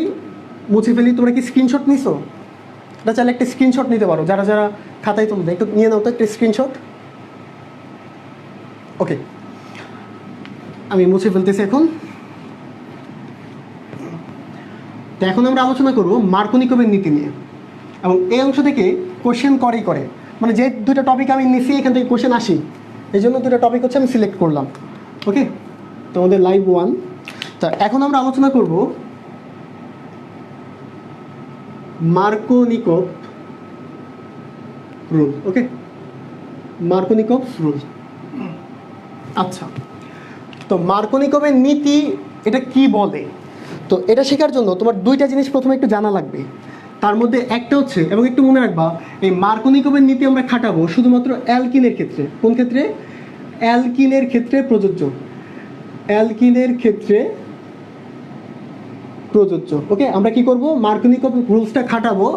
মুছে ফেলি। তোমরা কি স্ক্রিনশট নিছো? এটা চাইলে একটা স্ক্রিনশট নিতে পারো, যারা যারা খাতায় তুলবে একটু নিয়ে নাও তো একটা স্ক্রিনশট। ওকে, আমি মুছে ফেলতেছি এখন। তো এখন আমরা আলোচনা করব মার্কোনিকোভের নীতি নিয়ে, এবং এই অংশ থেকে কোশ্চেন করে মানে যে দুটো টপিক আমি নিছি এখান থেকে কোশ্চেন আসি, এই জন্য দুটো টপিক হচ্ছে আমি সিলেক্ট করলাম। ওকে, তোমাদের লাইভ 1। তা এখন আমরা আলোচনা করব মার্কোনিকভ রুল। ওকে, মার্কোনিকভ রুল। আচ্ছা, তো মার্কোনিকভের নীতি এটা কি বলে? তো এটা শেখার জন্য তোমার দুইটা জিনিস প্রথমে একটু জানা লাগবে। তার মধ্যে একটা হচ্ছে, এবং একটু মনে রাখবা, এই মার্কোনিকভের নীতি আমরা খাটাবো শুধুমাত্র অ্যালকিনের ক্ষেত্রে। কোন ক্ষেত্রে? অ্যালকিনের ক্ষেত্রে প্রযোজ্য। অ্যালকিনের ক্ষেত্রে প্রযোজ্য। ওকে, আমরা কি করব, মার্কোনিকভ রুলসটা খাটাবো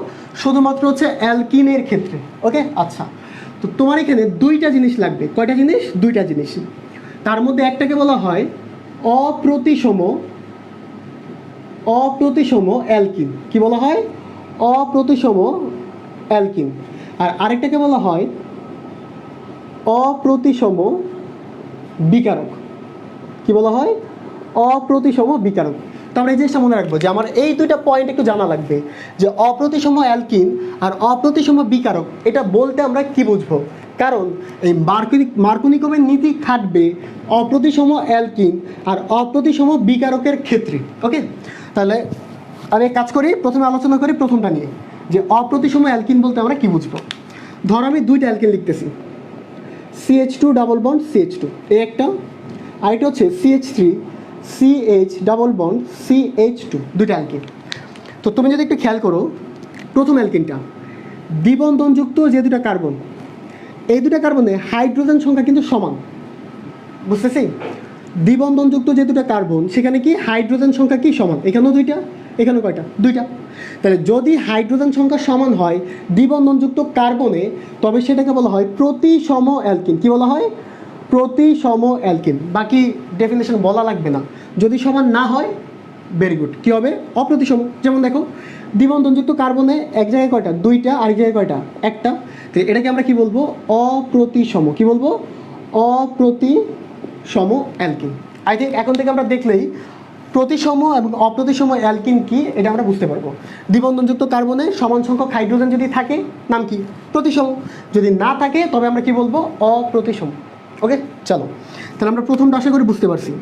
শুধুমাত্র হচ্ছে অ্যালকিনের ক্ষেত্রে। ওকে, আচ্ছা, তো তোমার এখানে দুইটা জিনিস লাগবে। কয়টা জিনিস? দুইটা জিনিস। তার মধ্যে একটাকে বলা হয় অপ্রতিসম অ্যালকিন। কি বলা হয়? অপ্রতিসম অ্যালকিন। আর আরেকটাকে বলা হয় অপ্রতিসম বিকারক। কি বলা হয়? অপ্রতিসম বিকারক। তো আমরা এই জিনিসটা মনে রাখবো যে আমার এই দুইটা পয়েন্ট একটু জানা লাগবে, যে অপ্রতিসম অ্যালকিন আর অপ্রতিসম বিকারক এটা বলতে আমরা কি বুঝবো। কারণ এই মার্কোনিকভের নীতি খাটবে অপ্রতিসম অ্যালকিন আর অপ্রতিসম বিকারকের ক্ষেত্রে। ওকে, তাহলে আমি এক কাজ করি, প্রথমে আলোচনা করি প্রথমটা নিয়ে, যে অপ্রতিসম অ্যালকিন বলতে আমরা কি বুঝবো। ধর আমি দুইটা অ্যালকিন লিখতেছি, CH2 ডাবল বন্ড CH2 এই একটা, আরেকটা হচ্ছে CH3 CH double bond CH2, দুইটা অ্যালকিন। তো তুমি যদি একটু খেয়াল করো, প্রথম অ্যালকিনটা দ্বিবন্ধনযুক্ত যে দুটা কার্বন, এই দুটা কার্বনে হাইড্রোজেন সংখ্যা কিন্তু সমান। বুঝতেছি? দ্বিবন্ধনযুক্ত যে দুটা কার্বন সেখানে কি হাইড্রোজেন সংখ্যা কি সমান? এখানেও দুইটা, এখানেও কয়টা? দুইটা। তাহলে যদি হাইড্রোজেন সংখ্যা সমান হয় দ্বিবন্ধনযুক্ত কার্বনে, তবে সেটাকে বলা হয় প্রতিসম অ্যালকিন। কি বলা হয়? প্রতিসম অ্যালকিন। বাকি ডেফিনেশন বলা লাগবে না। যদি সমান না হয়, ভেরি গুড, কী হবে? অপ্রতিসম। যেমন দেখো, দ্বিবন্ধনযুক্ত কার্বনে এক জায়গায় কয়টা? দুইটা, আরেক জায়গায় কয়টা? একটা। তো এটাকে আমরা কি বলবো? অপ্রতিসম। কি বলবো? অপ্রতিসম অ্যালকিন। আই থিঙ্ক এখন থেকে আমরা দেখলেই প্রতিসম এবং অপ্রতিসম অ্যালকিন কি এটা আমরা বুঝতে পারবো। দ্বিবন্ধনযুক্ত কার্বনে সমান সংখ্যক হাইড্রোজেন যদি থাকে, নাম কি? প্রতিসম। যদি না থাকে তবে আমরা কি বলবো? অপ্রতিসম। ওকে, চলো তাহলে আমরা প্রথমটা আশা করি বুঝতে পারছি।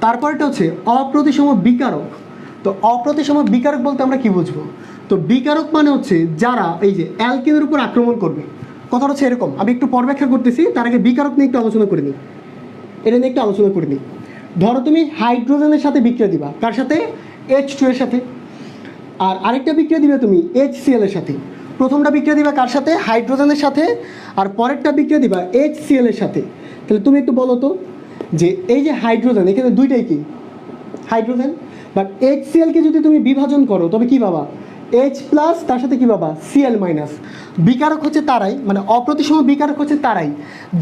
তারপরটা হচ্ছে অপ্রতিসম বিকারক। তো অপ্রতিসম বিকারক বলতে আমরা কি বুঝবো? তো বিকারক মানে হচ্ছে যারা এই যে অ্যালকিনের উপর আক্রমণ করবে। কথাটা হচ্ছে এরকম, আমি একটু পর ব্যাখ্যা করতেছি, তার আগে বিকারক নিয়ে একটু আলোচনা করে নিই। এটা নিয়ে একটু আলোচনা করে নিই। ধরো তুমি হাইড্রোজেনের সাথে বিক্রিয়া দিবা, কার সাথে? H2 এর সাথে। আর আরেকটা বিক্রিয়া দিবে তুমি HCl এর সাথে। প্রথমটা বিক্রিয়া দিবা কার সাথে? হাইড্রোজেনের সাথে। আর পরেরটা বিক্রিয়া দিবা HCl এর সাথে। তাহলে তুমি একটু বলো তো, যে এই যে হাইড্রোজেন, এখানে দুইটাই কি হাইড্রোজেন, বাট HClকে যদি তুমি বিভাজন করো তবে কি পাবা? H প্লাস, তার সাথে কি পাবা? Cl minus. বিকারক হচ্ছে তারাই, মানে অপ্রতিসম বিকারক হচ্ছে তারাই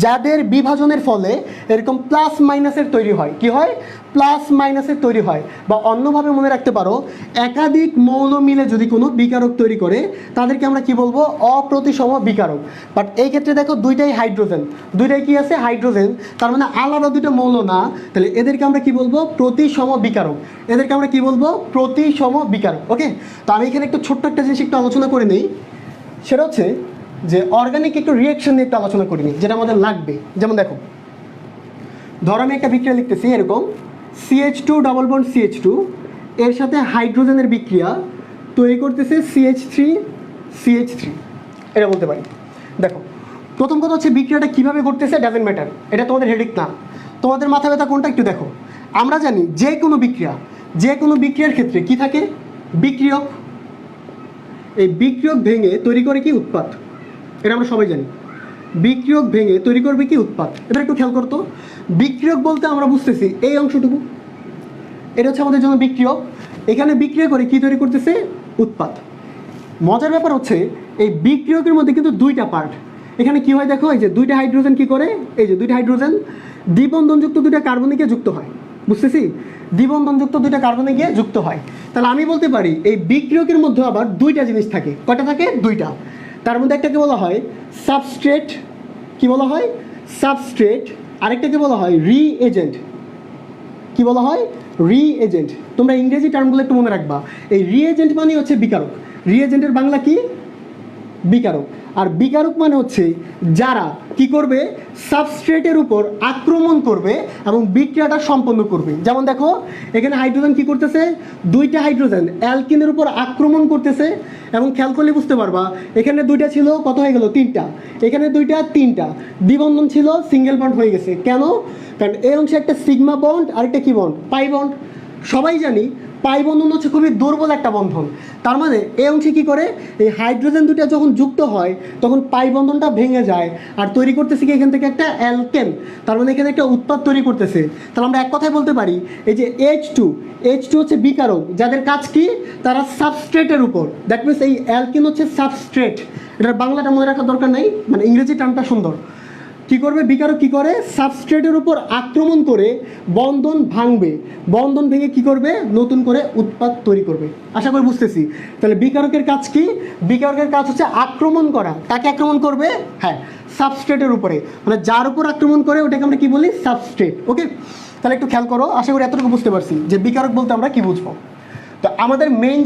যাদের বিভাজনের ফলে এরকম প্লাস মাইনাসের তৈরি হয়। কি হয়? প্লাস মাইনাসের তৈরি হয়। বা অন্যভাবে মনে রাখতে পারো, একাধিক মৌল মিলে যদি কোনো বিকারক তৈরি করে তাদেরকে আমরা কি বলবো? অপ্রতিসম বিকারক। বাট এই ক্ষেত্রে দেখো দুইটাই হাইড্রোজেন, দুইটাই কি আছে? হাইড্রোজেন। তার মানে আলাদা দুটো মৌল না, তাহলে এদেরকে আমরা কি বলবো? প্রতিসম বিকারক। এদেরকে আমরা কি বলবো? প্রতিসম বিকারক। ওকে, তো আমি এখানে একটু ছোট্ট একটা জিনিস একটু আলোচনা করে নিই। সেটা হচ্ছে যে অর্গানিক একটু রিয়াকশন নিয়ে একটু আলোচনা করিনি, যেটা আমাদের লাগবে। যেমন দেখো, ধর আমি একটা বিক্রিয়া লিখতেছি এরকম, CH2 ডাবল বন্ড CH2 এর সাথে হাইড্রোজেনের বিক্রিয়া তৈরি করতেছে CH3 CH3, এটা বলতে পারি। দেখো, প্রথম কথা হচ্ছে বিক্রিয়াটা কীভাবে ঘটতেছে ডাজেন্ট ম্যাটার, এটা তোমাদের হেডিক না। তোমাদের মাথা ব্যথা কোনটা একটু দেখো। আমরা জানি যে কোনো বিক্রিয়ার ক্ষেত্রে কি থাকে, বিক্রিয়ক। এই বিক্রিয়ক ভেঙে তৈরি করে কি উৎপাদ, এটা আমরা সবাই জানি। বিক্রিয়ক ভেঙে তৈরি করবে কি উৎপাদ। এবার একটু খেয়াল করতো, বিক্রিয়ক বলতে আমরা বুঝতেছি এই অংশটুকু, এটা হচ্ছে আমাদের জন্য বিক্রিয়ক। এখানে বিক্রিয়া করে কি তৈরি করতেছে, উৎপাদ। মজার ব্যাপার হচ্ছে এই বিক্রিয়কের মধ্যে কিন্তু দুইটা পার্ট। এখানে কি হয় দেখো, এই যে দুইটা হাইড্রোজেন কি করে, এই যে দুইটা হাইড্রোজেন দ্বিবন্ধনযুক্ত দুইটা কার্বনে গিয়ে যুক্ত হয়, বুঝতেছি, দ্বিবন্ধনযুক্ত দুইটা কার্বনে গিয়ে যুক্ত হয়। তাহলে আমি বলতে পারি এই বিক্রিয়কের মধ্যে আবার দুইটা জিনিস থাকে। কয়টা থাকে, দুইটা। তার মধ্যে একটাকে বলা হয় সাবস্ট্রেট, কি বলা হয়, সাবস্ট্রেট। আরেকটাকে বলা হয় রিএজেন্ট, কি বলা হয়, রিএজেন্ট। তোমরা ইংরেজি টার্মগুলো একটু মনে রাখবা। এই রিএজেন্ট মানে হচ্ছে বিকারক, রিএজেন্টের বাংলা কি, বিকারক। আর বিকারক মানে হচ্ছে যারা কি করবে, সাবস্ট্রেটের উপর আক্রমণ করবে এবং বিক্রিয়াটা সম্পন্ন করবে। যেমন দেখো এখানে হাইড্রোজেন কি করতেছে, দুইটা হাইড্রোজেন অ্যালকিনের উপর আক্রমণ করতেছে। এবং খেয়াল করলে বুঝতে পারবা, এখানে দুইটা ছিল, কত হয়ে গেল, তিনটা। এখানে দুইটা, তিনটা। দ্বিবন্ধন ছিল, সিঙ্গেল বন্ড হয়ে গেছে। কেন, কারণ এই অংশে একটা সিগমা বন্ড আর একটা কি বন্ড, পাই বন্ড। সবাই জানি পাই বন্ধন হচ্ছে খুবই দুর্বল একটা বন্ধন। তার মানে এই অংশে কী করে, এই হাইড্রোজেন দুটো যখন যুক্ত হয় তখন পাই বন্ধনটা ভেঙে যায় আর তৈরি করতেছে কি এখান থেকে একটা অ্যালকেন। তার মানে এখানে একটা উৎপাদ তৈরি করতেছে। তাহলে আমরা এক কথায় বলতে পারি এই যে H2 হচ্ছে বিকারক, যাদের কাজ কি, তারা সাবস্ট্রেটের উপর, দ্যাট মিনস এই অ্যালকেন হচ্ছে সাবস্ট্রেট। এটার বাংলাটা মনে রাখার দরকার নেই, মানে ইংরেজি টার্মটা সুন্দর। কি করবে, বিকারক কি করে, সাবস্ট্রেটের উপর আক্রমণ করে বন্ধন ভাঙবে, বন্ধন ভেঙে কি করবে, নতুন করে উৎপাদ তৈরি করবে। আশা করি বুঝতেছি। তাহলে বিকারকের কাজ কি, বিকারকের কাজ হচ্ছে আক্রমণ করা। কাকে আক্রমণ করবে, হ্যাঁ, সাবস্ট্রেটের উপরে, মানে যার উপর আক্রমণ করে ওটাকে আমরা কি বলি, সাবস্ট্রেট। ওকে, তাহলে একটু খেয়াল করো, আশা করি এতটুকু বুঝতে পারছি যে বিকারক বলতে আমরা কি বুঝবো। তো আমাদের মেইন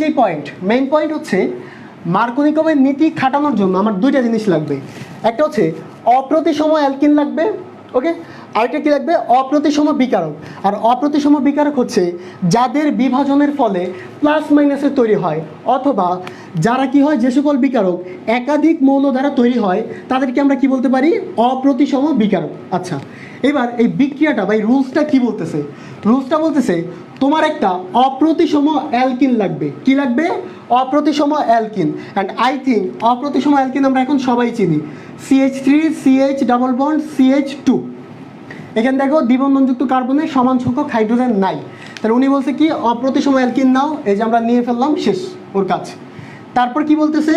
পয়েন্ট হচ্ছে মার্কোনিকভের নীতি খাটানোর জন্য আমার দুইটা জিনিস লাগবে। একটা হচ্ছে অপ্রতিসম অ্যালকিন লাগবে, ওকে। আরেকটা কি লাগবে, অপ্রতিসম বিকারক। আর অপ্রতিসম বিকারক হচ্ছে যাদের বিভাজনের ফলে প্লাস মাইনাসের তৈরি হয়, অথবা যারা কি হয়, যে সকল বিকারক একাধিক মৌল দ্বারা তৈরি হয় তাদেরকে আমরা কি বলতে পারি, অপ্রতিসম বিকারক। আচ্ছা, এবার এই বিক্রিয়াটা বা এই রুলসটা কি বলতেছে, রুলসটা বলতেছে তোমার একটা অপ্রতিসম অ্যালকিন লাগবে। কি লাগবে, অপ্রতিসম অ্যালকিন। অ্যান্ড আই থিঙ্ক অপ্রতিসম অ্যালকিন আমরা এখন সবাই চিনি, CH3 CH double bond CH2। এখানে দেখো দ্বিবন্ধনযুক্ত কার্বনে সমান সংখ্যক হাইড্রোজেন নাই। তাহলে উনি বলছে কি, অপ্রতিসম অ্যালকিন নাও। এই যে আমরা নিয়ে ফেললাম, শেষ ওর কাজ। তারপর কি বলতেছে,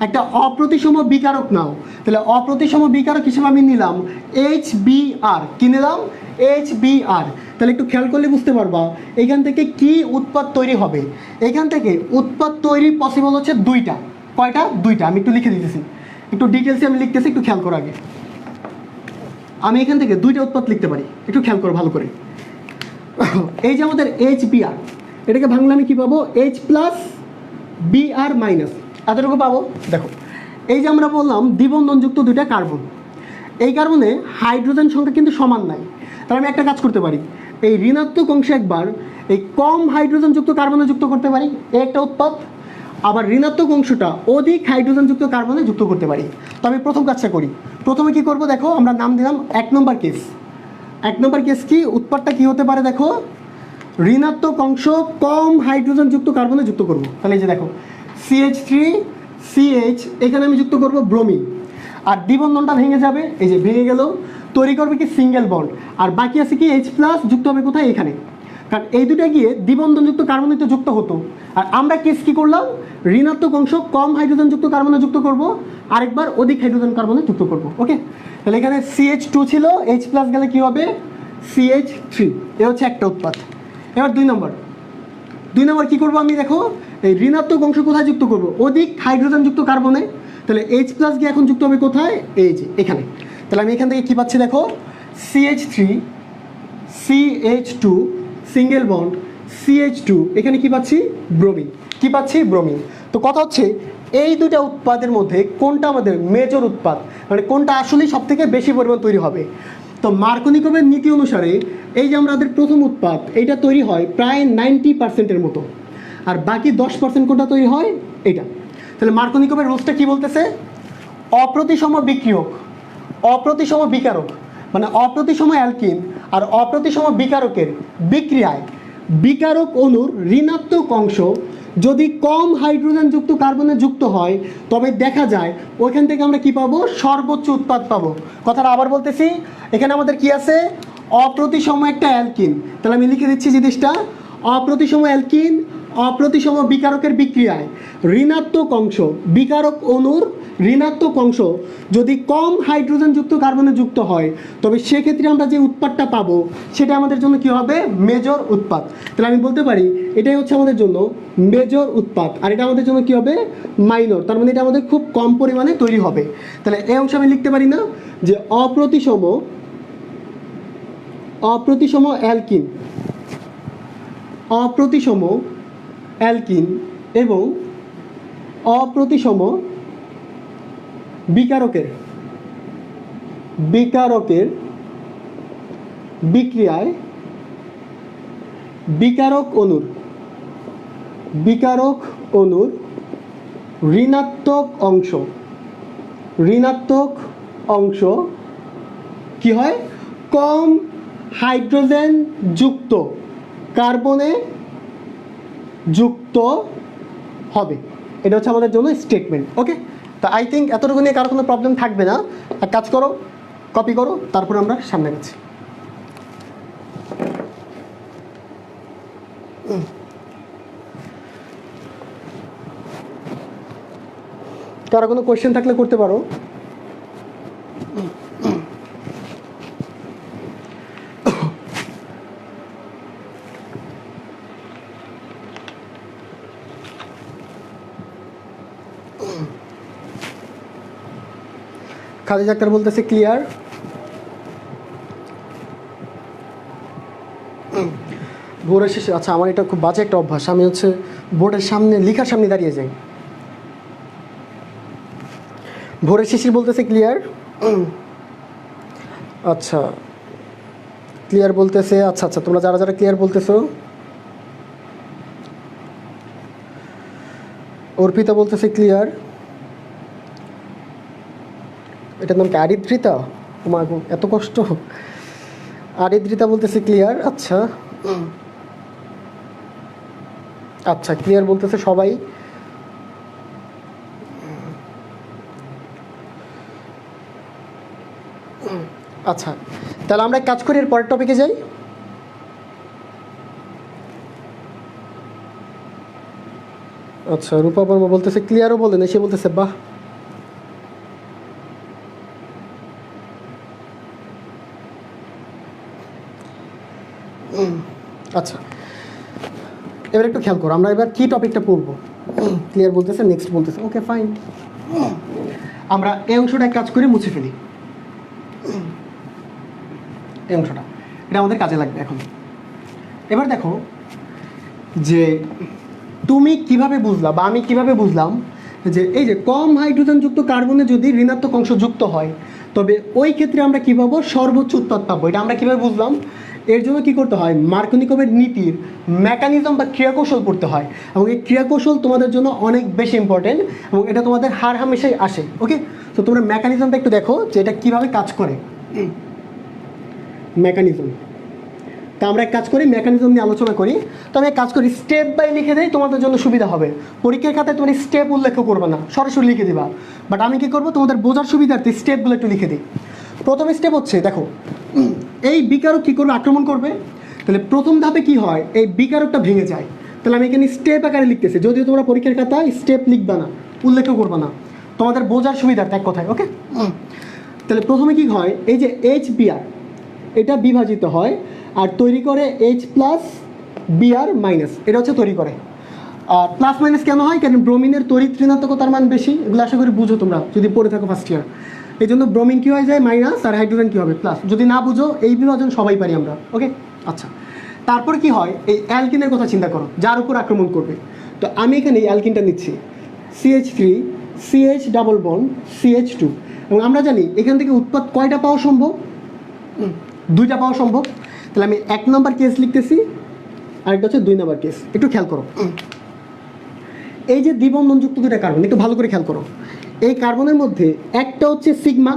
একটা অপ্রতিসম বিকারক নাও। তাহলে অপ্রতিসম বিকারক হিসেবে আমি নিলাম HBr। কি নিলাম, HBr। তাহলে একটু খেয়াল করলে বুঝতে পারবা এখান থেকে কি উৎপাদ তৈরি হবে। এখান থেকে উৎপাদ তৈরি পসিবল হচ্ছে দুইটা। কয়টা, দুইটা। আমি একটু লিখে দিতেছি, একটু ডিটেলসে আমি লিখতেছি, একটু খেয়াল করো। আগে আমি এখান থেকে দুইটা উৎপাদ লিখতে পারি, একটু খেয়াল করো ভালো করে। এই যে আমাদের HBr, এটাকে ভাঙলে আমি কী পাবো, H+Br মাইনাস, এতটুকু পাবো। দেখো এই যে আমরা বললাম দ্বিবন্ধনযুক্ত দুইটা কার্বন, এই কার্বনে হাইড্রোজেন সংখ্যা কিন্তু সমান নাই। তাহলে আমি একটা কাজ করতে পারি, এই ঋণাত্মক অংশে একবার এই কম হাইড্রোজেনযুক্ত কার্বনে যুক্ত করতে পারি, এই একটা উৎপাদ। আবার ঋণাত্মক অংশটা অধিক হাইড্রোজেনযুক্ত কার্বনে যুক্ত করতে পারি। তো আমি প্রথম কাজটা করি। প্রথমে কি করব, দেখো আমরা নাম দিলাম 1 নম্বর কেস। 1 নম্বর কেস কি, উৎপাদটা কি হতে পারে, দেখো ঋণাত্মক অংশ কম হাইড্রোজেনযুক্ত কার্বনে যুক্ত করব। তাহলে এই যে দেখো CH3CH, এখানে আমি যুক্ত করব ব্রোমিন। আর দ্বিবন্ধনটা ভেঙে যাবে, এই যে ভেঙে গেল, তৈরি করবে কি সিঙ্গেল বন্ড। আর বাকি আছে কি H+ যুক্ত হবে কোথায়, এখানে। কারণ এই দুটো গিয়ে দ্বিবন্ধনযুক্ত কার্বনে তো যুক্ত হতো। আর আমরা কেস কি করলাম, ঋণাত্মক অংশ কম হাইড্রোজেনযুক্ত কার্বনে যুক্ত করব, আরেকবার অধিক হাইড্রোজেন কার্বনে যুক্ত করব। ওকে, তাহলে এখানে CH2 ছিল, H+ গেলে কি হবে, CH3। এ হচ্ছে একটা উৎপাদ। এবার 2 নম্বর কি করব আমি, দেখো এই ঋণাত্মক অংশ কোথায় যুক্ত করব, অধিক হাইড্রোজেনযুক্ত কার্বনে। তাহলে H+ গিয়ে এখন যুক্ত হবে কোথায়, এই যে এখানে। তাহলে আমি এখান থেকে কি পাচ্ছি, দেখো CH3 CH2 single bond CH2, এখানে কি পাচ্ছি, ব্রোমিন। কি পাচ্ছি, ব্রোমিন। তো কথা হচ্ছে এই দুটা উৎপাদের মধ্যে কোনটা আমাদের মেজর উৎপাদ, মানে কোনটা আসলেই সব থেকে বেশি পরিমাণ তৈরি হবে। তো মার্কোনিকভের নীতি অনুসারে এই যে আমাদের প্রথম উৎপাদ, এইটা তৈরি হয় প্রায় 90%-এর মতো। আর বাকি 10% কোনটা তৈরি হয়, এটা। তাহলে মার্কোনিকভের রুলসটা কি বলতেছে, অপ্রতিসম বিক্রিয়ক, অপ্রতিসম বিকারক মানে অপ্রতিসম অ্যালকিন আর অপ্রতিসম বিকারকের বিক্রিয়ায় বিকারক অণুর ঋণাত্মক অংশ যদি কম হাইড্রোজেনযুক্ত কার্বনে যুক্ত হয় তবে দেখা যায় ওইখান থেকে আমরা কি পাবো, সর্বোচ্চ উৎপাদ পাবো। কথাটা আবার বলতেছি, এখানে আমাদের কি আছে, অপ্রতিসম একটা অ্যালকিন, তাহলে আমি লিখে দিচ্ছি জিনিসটা, অপ্রতিসম অ্যালকিন অপ্রতিসম বিকারকের বিক্রিয়ায় ঋণাত্মক অংশ বিকারক অণুর ঋণাত্মক অংশ যদি কম হাইড্রোজেনযুক্ত কার্বনে যুক্ত হয় তবে সেক্ষেত্রে আমরা যে উৎপাদটা পাবো সেটা আমাদের জন্য কি হবে, মেজর উৎপাদ। তাহলে আমি বলতে পারি এটাই হচ্ছে আমাদের জন্য মেজর উৎপাদ, আর এটা আমাদের জন্য কি হবে, মাইনর, তার মানে এটা আমাদের খুব কম পরিমাণে তৈরি হবে। তাহলে এই অংশ আমি লিখতে পারি না যে অপ্রতিসম অ্যালকিন এবং অপ্রতিসম বিকারকের বিক্রিয়ায় বিকারক অণুর ঋণাত্মক অংশ কি হয়, কম হাইড্রোজেন যুক্ত কার্বনে যুক্ত হবে। এটা হচ্ছে আমাদের জন্য স্টেটমেন্ট। ওকে, তা আই থিঙ্ক এতটুকু নিয়ে কারো কোনো প্রবলেম থাকবে না। এক কাজ করো, কপি করো, তারপর আমরা সামনে গেছি। কারো কোনো কোয়েশ্চেন থাকলে করতে পারো। খাদিজা আক্তার বলতেছে ক্লিয়ার। বোর্ডের শেষে, আচ্ছা আমার এটা খুব বাজে একটা অভ্যাস, আমি হচ্ছে বোর্ডের সামনে লেখার সামনে দাঁড়িয়ে যাই। ভোরের শিশির বলতেছে ক্লিয়ার। আচ্ছা ক্লিয়ার বলতেছে, আচ্ছা আচ্ছা তোমরা যারা যারা ক্লিয়ার বলতেছো, অর্পিতা বলতেছে ক্লিয়ার। এটার নাম কি, আরিদ্রিতা? তোমার এত কষ্ট। আরিদ্রিতা বলতেছে ক্লিয়ার। আচ্ছা আচ্ছা ক্লিয়ার বলতেছে সবাই। আচ্ছা তাহলে আমরা কাজ করি, এর পরের টপিকে যাই। আচ্ছা রূপা বর্মা বলতেছে ক্লিয়ারও বলেন, সে বলতেছে বাহ। আচ্ছা এবার একটু খেয়াল করো, আমরা এবার কি টপিকটা পড়বো। ক্লিয়ার বলতেছে, নেক্সট বলতেছে, ওকে ফাইন। আমরা এই অংশটা কাজ করে মুছে ফেলি। এই অংশটা এটা আমাদের কাজে লাগবে এখন। এবার দেখো যে তুমি কিভাবে বুঝলা বা আমি কিভাবে বুঝলাম যে এই যে কম হাইড্রোজেনযুক্ত কার্বনে যদি ঋণাত্মক অংশ যুক্ত হয় তবে ওই ক্ষেত্রে আমরা কী পাবো, সর্বোচ্চ উৎপাদ পাবো। এটা আমরা কীভাবে বুঝলাম, এর জন্য কী করতে হয়, মার্কনিকভের নীতির মেকানিজম বা ক্রিয়াকৌশল পড়তে হয়, এবং এই ক্রিয়াকৌশল তোমাদের জন্য অনেক বেশি ইম্পর্টেন্ট এবং এটা তোমাদের হার হামেশাই আসে। ওকে, তো তোমরা মেকানিজমটা একটু দেখো যে এটা কীভাবে কাজ করে। মেকানিজম, তা আমরা এক কাজ করি, মেকানিজম নিয়ে আলোচনা করি। তো আমি এক কাজ করি, স্টেপ বাই লিখে দিই, তোমাদের জন্য সুবিধা হবে। পরীক্ষার খাতায় তুমি স্টেপ উল্লেখ করবে না, সরাসরি লিখে দিবা। বাট আমি কী করবো, তোমাদের বোঝার সুবিধার্থে স্টেপগুলো একটু লিখে দিই। প্রথম স্টেপ হচ্ছে, দেখো এই বিকারক কী করবে, আক্রমণ করবে। তাহলে প্রথম ধাপে কি হয়, এই বিকারকটা ভেঙে যায়। তাহলে আমি এখানে স্টেপ আকারে লিখতেছি, যদিও তোমরা পরীক্ষার খাতায় স্টেপ লিখবা না, উল্লেখ করবে না, তোমাদের বোঝার সুবিধার্থে এক কথায়। ওকে, তাহলে প্রথমে কি হয়, এই যে HBr এটা বিভাজিত হয় আর তৈরি করে H+Br-, এটা হচ্ছে তৈরি করে। আর প্লাস মাইনাস কেন হয়, কারণ ব্রোমিনের তড়িৎ ঋণাত্মকতার মান বেশি, এগুলো আশা করি বুঝো তোমরা যদি পড়ে থাকো ফার্স্ট ইয়ার। এই জন্য ব্রোমিন কী হয়ে যায় মাইনাস, আর হাইড্রোজেন কী হবে প্লাস। যদি না বুঝো এই বিভাজন সবাই পারি আমরা। ওকে, আচ্ছা তারপর কি হয়, এই অ্যালকিনের কথা চিন্তা করো যার উপর আক্রমণ করবে। তো আমি এখানে এই অ্যালকিনটা নিচ্ছি, CH3 CH double bond CH2, এবং আমরা জানি এখান থেকে উৎপাদ কয়টা পাওয়া সম্ভব, 2টা পাওয়া সম্ভব। তাহলে আমি 1 নম্বর কেস লিখতেছি, আরেকটা হচ্ছে 2 নম্বর কেস। একটু খেয়াল করো, এই যে দ্বিবন্ধনযুক্ত 2টা কার্বন, একটু ভালো করে খেয়াল করো। এই কার্বনের মধ্যে একটা হচ্ছে সিগমা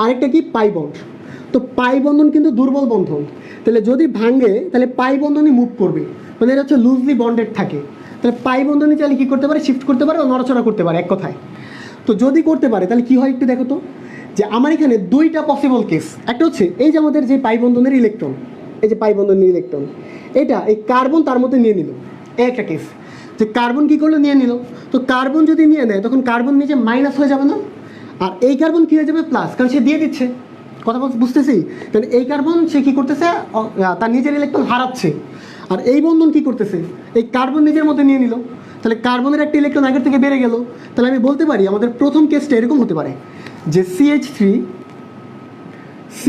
আরেকটা কি পাই বন্ড। তো পাই বন্ধন কিন্তু দুর্বল বন্ধন, তাহলে যদি ভাঙে তাহলে পাই বন্ধনই মুভ করবে, মানে এটা হচ্ছে লুজলি বন্ডেড থাকে। তাহলে পাই বন্ধনই চাইলে কী করতে পারে, শিফট করতে পারে ও নড়াচড়া করতে পারে এক কথায়। তো যদি করতে পারে তাহলে কী হয় একটু দেখো তো, যে আমার এখানে দুইটা পসিবল কেস। একটা হচ্ছে এই যে আমাদের যে পাই বন্ধনের ইলেকট্রন, এই যে পাই বন্ধনের ইলেকট্রন, এটা এই কার্বন তার মধ্যে নিয়ে নিল, এই একটা কেস। যে কার্বন কী করলো, নিয়ে নিল। তো কার্বন যদি নিয়ে নেয় তখন কার্বন নিজে মাইনাস হয়ে যাবে না, আর এই কার্বন কী হয়ে যাবে, প্লাস, কারণ সে দিয়ে দিচ্ছে। কথা বুঝতেছি? কারণ এই কার্বন সে কী করতেছে, তার নিজের ইলেকট্রন হারাচ্ছে। আর এই বন্ধন কী করতেছে, এই কার্বন নিজের মধ্যে নিয়ে নিল, তাহলে কার্বনের একটা ইলেকট্রন আগের থেকে বেড়ে গেল। তাহলে আমি বলতে পারি আমাদের প্রথম কেসটা এরকম হতে পারে যে CH3C,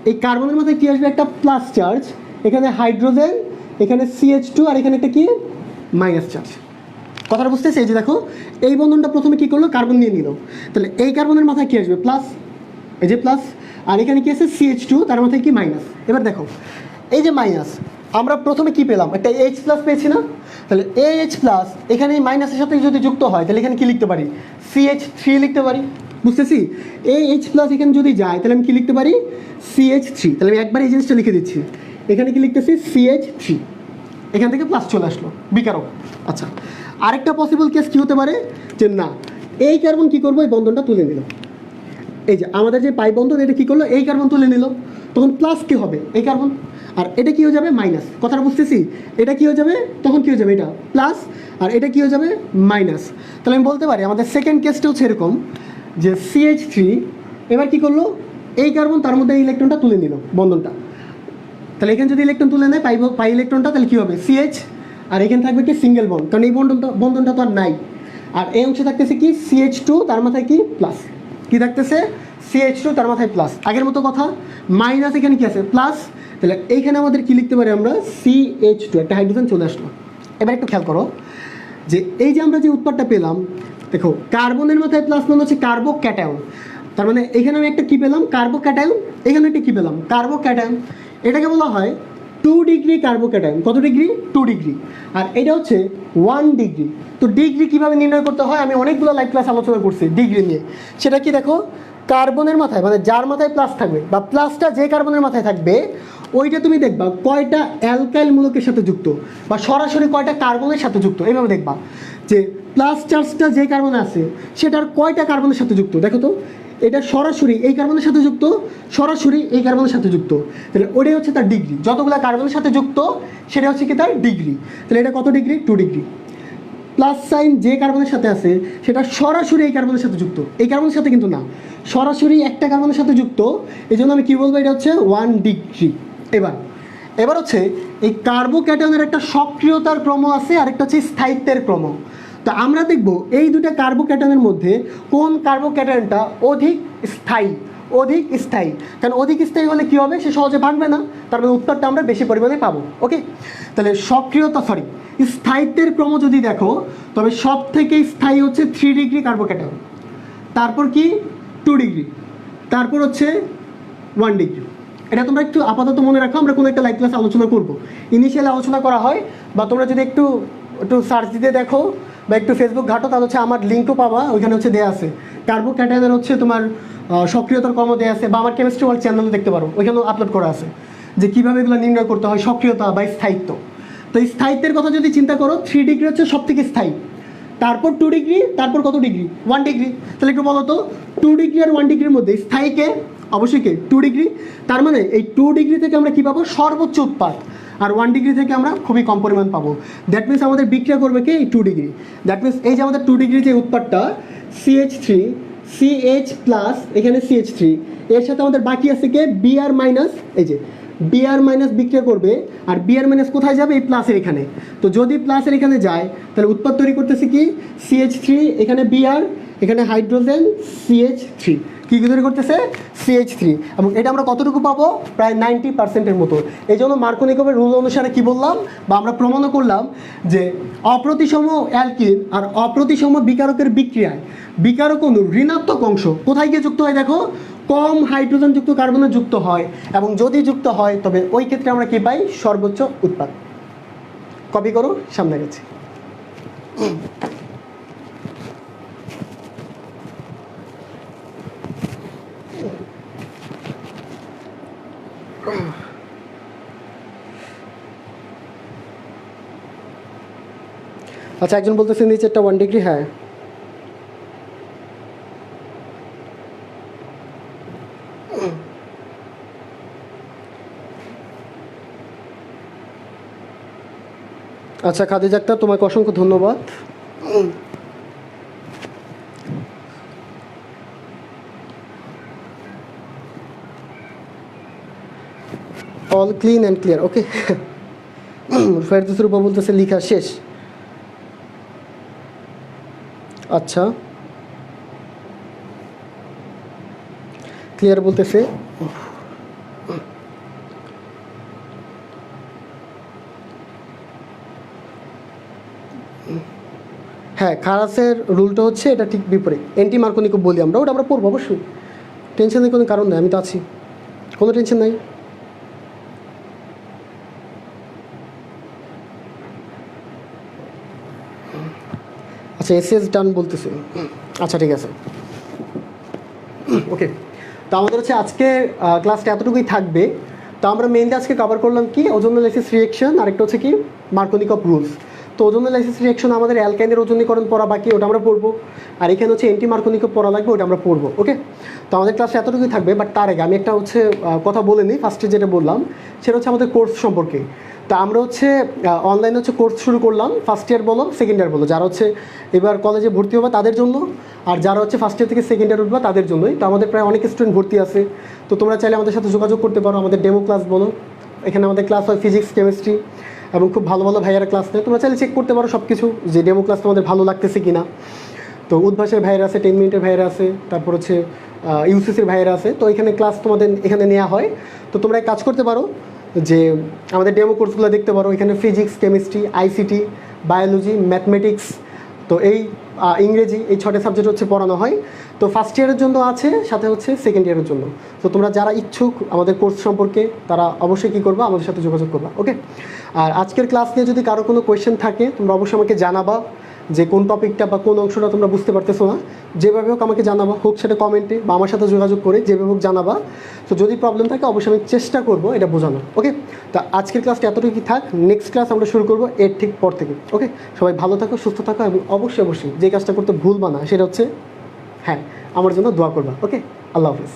এই কার্বনের মাথায় কী আসবে, একটা প্লাস চার্জ, এখানে হাইড্রোজেন, এখানে CH2, আর এখানে একটা কি মাইনাস চার্জ। কথাটা বুঝতেছে? এই যে দেখো এই বন্ধনটা প্রথমে কী করলো, কার্বন নিয়ে নিল, তাহলে এই কার্বনের মাথায় কী আসবে, প্লাস, এই যে প্লাস, আর এখানে কি আছে CH2, তার মাথায় কি মাইনাস। এবার দেখো এই যে মাইনাস, আমরা প্রথমে কি পেলাম, একটা H প্লাস পেয়েছি না, তাহলে AH প্লাস এখানে এই মাইনাসের সাথে যদি যুক্ত হয় তাহলে এখানে কি লিখতে পারি, CH3 লিখতে পারি। বুঝতেছি? AH প্লাস এখানে যদি যায় তাহলে আমি কি লিখতে পারি, CH3। তাহলে আমি একবার এই জিনিসটা লিখে দিচ্ছি, এখানে কি লিখতেছি, CH3, এখান থেকে প্লাস চলে আসলো, বিকারক। আচ্ছা, আরেকটা পসিবল কেস কী হতে পারে, যে না এই কার্বন কী করবো, এই বন্ধনটা তুলে নিল, এই যে আমাদের যে পাই বন্ধন, এটা কী করলো, এই কার্বন তুলে নিল, তখন প্লাস কী হবে, এই কার্বন, আর এটা কী হয়ে যাবে, মাইনাস। কথাটা বুঝতেছি? এটা কী হয়ে যাবে, তখন কী হয়ে যাবে, এটা প্লাস, আর এটা কী হয়ে যাবে, মাইনাস। তাহলে আমি বলতে পারি আমাদের সেকেন্ড কেসটা হচ্ছে এরকম, যে CH3 এবার কী করলো, এই কার্বন তার মধ্যে এই ইলেকট্রনটা তুলে নিল, বন্ধনটা। তাহলে এখানে যদি ইলেকট্রন তুলে নেয় পাই ইলেকট্রনটা, তাহলে কী হবে, CH, আর এখানে থাকবে কি সিঙ্গেল বন্ড, কারণ এই বন্ধনটা তো আর নাই। আর এই অংশে থাকতেছে কি CH2, তার মাথায় কি প্লাস, কি থাকতেছে CH2, তার মাথায় প্লাস, আগের মতো কথা, মাইনাস এখানে কি আছে, প্লাস। তাহলে এইখানে আমাদের কি লিখতে পারি আমরা, CH2, একটা হাইড্রোজেন চলে আসলো। এবার একটু খেয়াল করো যে এই যে আমরা যে উৎপাদটা পেলাম, দেখো কার্বনের মাথায় প্লাস মানে হচ্ছে কার্বো ক্যাটায়ন, তার মানে এখানে আমি একটা কী পেলাম, কার্বো ক্যাটায়ন, এখানে একটা কী পেলাম, কার্বো ক্যাটায়ন। এটাকে বলা হয় 2 ডিগ্রি কার্বো ক্যাটায়ন। কত ডিগ্রি, 2 ডিগ্রি। আর এটা হচ্ছে 1 ডিগ্রি। তো ডিগ্রি কীভাবে নির্ণয় করতে হয় আমি অনেকগুলো লাইভ ক্লাস আলোচনা করছি ডিগ্রি নিয়ে। সেটা কি দেখো, কার্বনের মাথায় মানে যার মাথায় প্লাস থাকবে, বা প্লাসটা যে কার্বনের মাথায় থাকবে, ওইটা তুমি দেখবা কয়টা অ্যালকাইল মূলকের সাথে যুক্ত, বা সরাসরি কয়টা কার্বনের সাথে যুক্ত। এইভাবে দেখবা যে প্লাস চার্জটা যে কার্বনে আছে সেটার কয়টা কার্বনের সাথে যুক্ত। দেখো তো, এটা সরাসরি এই কার্বনের সাথে যুক্ত, সরাসরি এই কার্বনের সাথে যুক্ত, তাহলে ওটাই হচ্ছে তার ডিগ্রি। যতগুলো কার্বনের সাথে যুক্ত সেটা হচ্ছে কি তার ডিগ্রি। তাহলে এটা কত ডিগ্রি, 2 ডিগ্রি। প্লাস সাইন যে কার্বনের সাথে আছে সেটা সরাসরি এই কার্বনের সাথে যুক্ত, এই কার্বনের সাথে কিন্তু না, সরাসরি একটা কার্বনের সাথে যুক্ত, এই জন্য আমি কী বলবো, এটা হচ্ছে 1 ডিগ্রি। এবার হচ্ছে এই কার্বোক্যাটায়নের একটা সক্রিয়তার ক্রম আছে, আর একটা হচ্ছে স্থায়িত্বের ক্রম। তো আমরা দেখব এই দুটো কার্বোক্যাটায়নের মধ্যে কোন কার্বোক্যাটায়নটা অধিক স্থায়ী। কারণ অধিক স্থায়ী হলে কী হবে, সে সহজে ভাঙবে না, তার মানে উত্তরটা আমরা বেশি পরিমাণে পাবো। ওকে, তাহলে স্থায়িত্বের ক্রম যদি দেখো, তবে সব থেকে স্থায়ী হচ্ছে 3 ডিগ্রি কার্বোক্যাটায়ন, তারপর কি 2 ডিগ্রি, তারপর হচ্ছে 1 ডিগ্রি। এটা তোমরা একটু আপাতত মনে রাখো, আমরা কোনো একটা লাইভ ক্লাস আলোচনা করবো, ইনিশিয়ালি আলোচনা করা হয়, বা তোমরা যদি একটু সার্চ দিতে দেখো বা একটু ফেসবুক ঘাটো, তাহলে হচ্ছে আমার লিঙ্কও পাবা, ওইখানে হচ্ছে দেওয়া আছে কার্বোক্যাটায়নের হচ্ছে তোমার সক্রিয়তার কর্ম দেওয়া আছে, বা আমার কেমিস্ট্রি ওয়ার্ল্ড চ্যানেলে দেখতে পারো, ওইখানেও আপলোড করা আছে যে কীভাবে এগুলো নির্ণয় করতে হয়, সক্রিয়তা বা স্থায়িত্ব। তো স্থায়িত্বের কথা যদি চিন্তা করো, 3 ডিগ্রি হচ্ছে সব থেকে স্থায়ী, তারপর 2 ডিগ্রি, তারপর কত ডিগ্রি, 1 ডিগ্রি। তাহলে একটু বলো তো, 2 ডিগ্রি আর 1 ডিগ্রির মধ্যে স্থায়ীকে অবশ্যই কে, 2 ডিগ্রি। তার মানে এই 2 ডিগ্রি থেকে আমরা কী পাবো, সর্বোচ্চ উৎপাদ, আর 1 ডিগ্রি থেকে আমরা খুবই কম পরিমাণ পাবো। দ্যাট মিনস আমাদের বিক্রিয়া করবে কি, এই 2 ডিগ্রি। দ্যাট মিনস এই যে আমাদের 2 ডিগ্রি যে উৎপাদটা, CH3 CH প্লাস এখানে CH3, এর সাথে আমাদের বাকি আছে কে, Br মাইনাস, এই যে Br মাইনাস বিক্রিয়া করবে, আর Br মাইনাস কোথায় যাবে, এই প্লাসের এখানে। তো যদি প্লাসের এখানে যায় তাহলে উৎপাদ তৈরি করতেছে কি, CH3, এখানে Br, এখানে হাইড্রোজেন, CH3, কী তৈরি করতেছে, CH3। এবং এটা আমরা কতটুকু পাবো, প্রায় 90%-এর মতো। এই জন্য মার্কোনিকোভের রুল অনুসারে কি বললাম, বা আমরা প্রমাণও করলাম যে অপ্রতিসম অ্যালকিন আর অপ্রতিসম বিকারকের বিক্রিয়ায় বিকারক অণুর ঋণাত্মক অংশ কোথায় গিয়ে যুক্ত হয়, দেখো কম হাইড্রোজেনযুক্ত কার্বনে যুক্ত হয়, এবং যদি যুক্ত হয় তবে ওই ক্ষেত্রে আমরা কি পাই, সর্বোচ্চ উৎপাদ। কপি করো, সামনে গেছে। আচ্ছা, একজন বলতেছে নিচেরটা 1 ডিগ্রি, হ্যাঁ। আচ্ছা খাদিজা আক্তার, তোমাকে অসংখ্য ধন্যবাদ। অল ক্লিন অ্যান্ড ক্লিয়ার, ওকে। ফেরদৌসের উপর বলতেছে লিখা শেষ। আচ্ছা, ক্লিয়ার বলতেছে। হ্যাঁ, খারাসের রুলটা হচ্ছে এটা ঠিক বিপরীত, এন্টি মার্কনিকো বলি আমরা, ওটা আমরা পড়বো অবশ্যই, টেনশনের কোনো কারণ নেই, আমি তো আছি, কোনো টেনশন নাই। আচ্ছা, এসএস ডান বলতেছে, আচ্ছা ঠিক আছে, ওকে। তো আমাদের হচ্ছে আজকে ক্লাসটা এতটুকুই থাকবে। তো আমরা মেইনলি আজকে কভার করলাম কি ওজোনোলাইসিস রিঅ্যাকশন, আরেকটা হচ্ছে কি মার্কনিকভ রুলস। তো ওজোনোলাইসিস রিঅ্যাকশন আমাদের অ্যালকাইনের ওজোনীকরণ পড়া বাকি, ওটা আমরা পড়বো। আর এখানে হচ্ছে এন্টি মার্কনিকভ পড়া লাগবে, ওটা আমরা পড়বো, ওকে। তো আমাদের ক্লাসটা এতটুকুই থাকবে, বাট তার আগে আমি একটা হচ্ছে কথা বলে নিই। ফার্স্টে যেটা বললাম সেটা হচ্ছে আমাদের কোর্স সম্পর্কে। তা আমরা হচ্ছে অনলাইনে হচ্ছে কোর্স শুরু করলাম, ফার্স্ট ইয়ার বলো সেকেন্ড ইয়ার বলো, যারা হচ্ছে এবার কলেজে ভর্তি হবে তাদের জন্য, আর যারা হচ্ছে ফার্স্ট ইয়ার থেকে সেকেন্ড ইয়ার উঠবে তাদের জন্যই। তো আমাদের প্রায় অনেক স্টুডেন্ট ভর্তি আছে, তো তোমরা চাইলে আমাদের সাথে যোগাযোগ করতে পারো। আমাদের ডেমো ক্লাস বলো, এখানে আমাদের ক্লাস হয় ফিজিক্স, কেমিস্ট্রি, এবং খুব ভালো ভালো ভাইয়ারা ক্লাস নেয়। তোমরা চাইলে চেক করতে পারো সব কিছু, যে ডেমো ক্লাস তোমাদের ভালো লাগতেছে কিনা। তো উদ্ভাসের ভাইয়েরা আছে, 10 মিনিটের ভাইয়েরা আছে, তারপর হচ্ছে ইউসিসির ভাইয়েরা আছে। তো এখানে ক্লাস তোমাদের এখানে নেওয়া হয়। তো তোমরা এক কাজ করতে পারো যে আমাদের ডেমো কোর্সগুলো দেখতে পারো। এখানে physics, chemistry, ICT, biology, mathematics, তো এই ইংরেজি, এই 6টে সাবজেক্ট হচ্ছে পড়ানো হয়। তো ফার্স্ট ইয়ারের জন্য আছে, সাথে হচ্ছে সেকেন্ড ইয়ারের জন্য। তো তোমরা যারা ইচ্ছুক আমাদের কোর্স সম্পর্কে, তারা অবশ্যই কী করবা, আমাদের সাথে যোগাযোগ করবা, ওকে। আর আজকের ক্লাস নিয়ে যদি কারো কোনো কোয়েশ্চেন থাকে তোমরা অবশ্যই আমাকে জানাবা, যে কোন টপিকটা বা কোন অংশটা তোমরা বুঝতে পারতেছো না। যেভাবে হোক আমাকে জানাবা, হোক সেটা কমেন্টে বা আমার সাথে যোগাযোগ করে, যেভাবে হোক জানাবা। তো যদি প্রবলেম থাকে অবশ্যই আমি চেষ্টা করবো এটা বোঝানোর, ওকে। তো আজকের ক্লাসটা এতটুকুই থাক, নেক্সট ক্লাস আমরা শুরু করবো এর ঠিক পর থেকে, ওকে। সবাই ভালো থাকো, সুস্থ থাকো, এবং অবশ্যই অবশ্যই যে কাজটা করতে ভুলবা না সেটা হচ্ছে, হ্যাঁ, আমার জন্য দোয়া করবা, ওকে। আল্লাহ হাফিজ।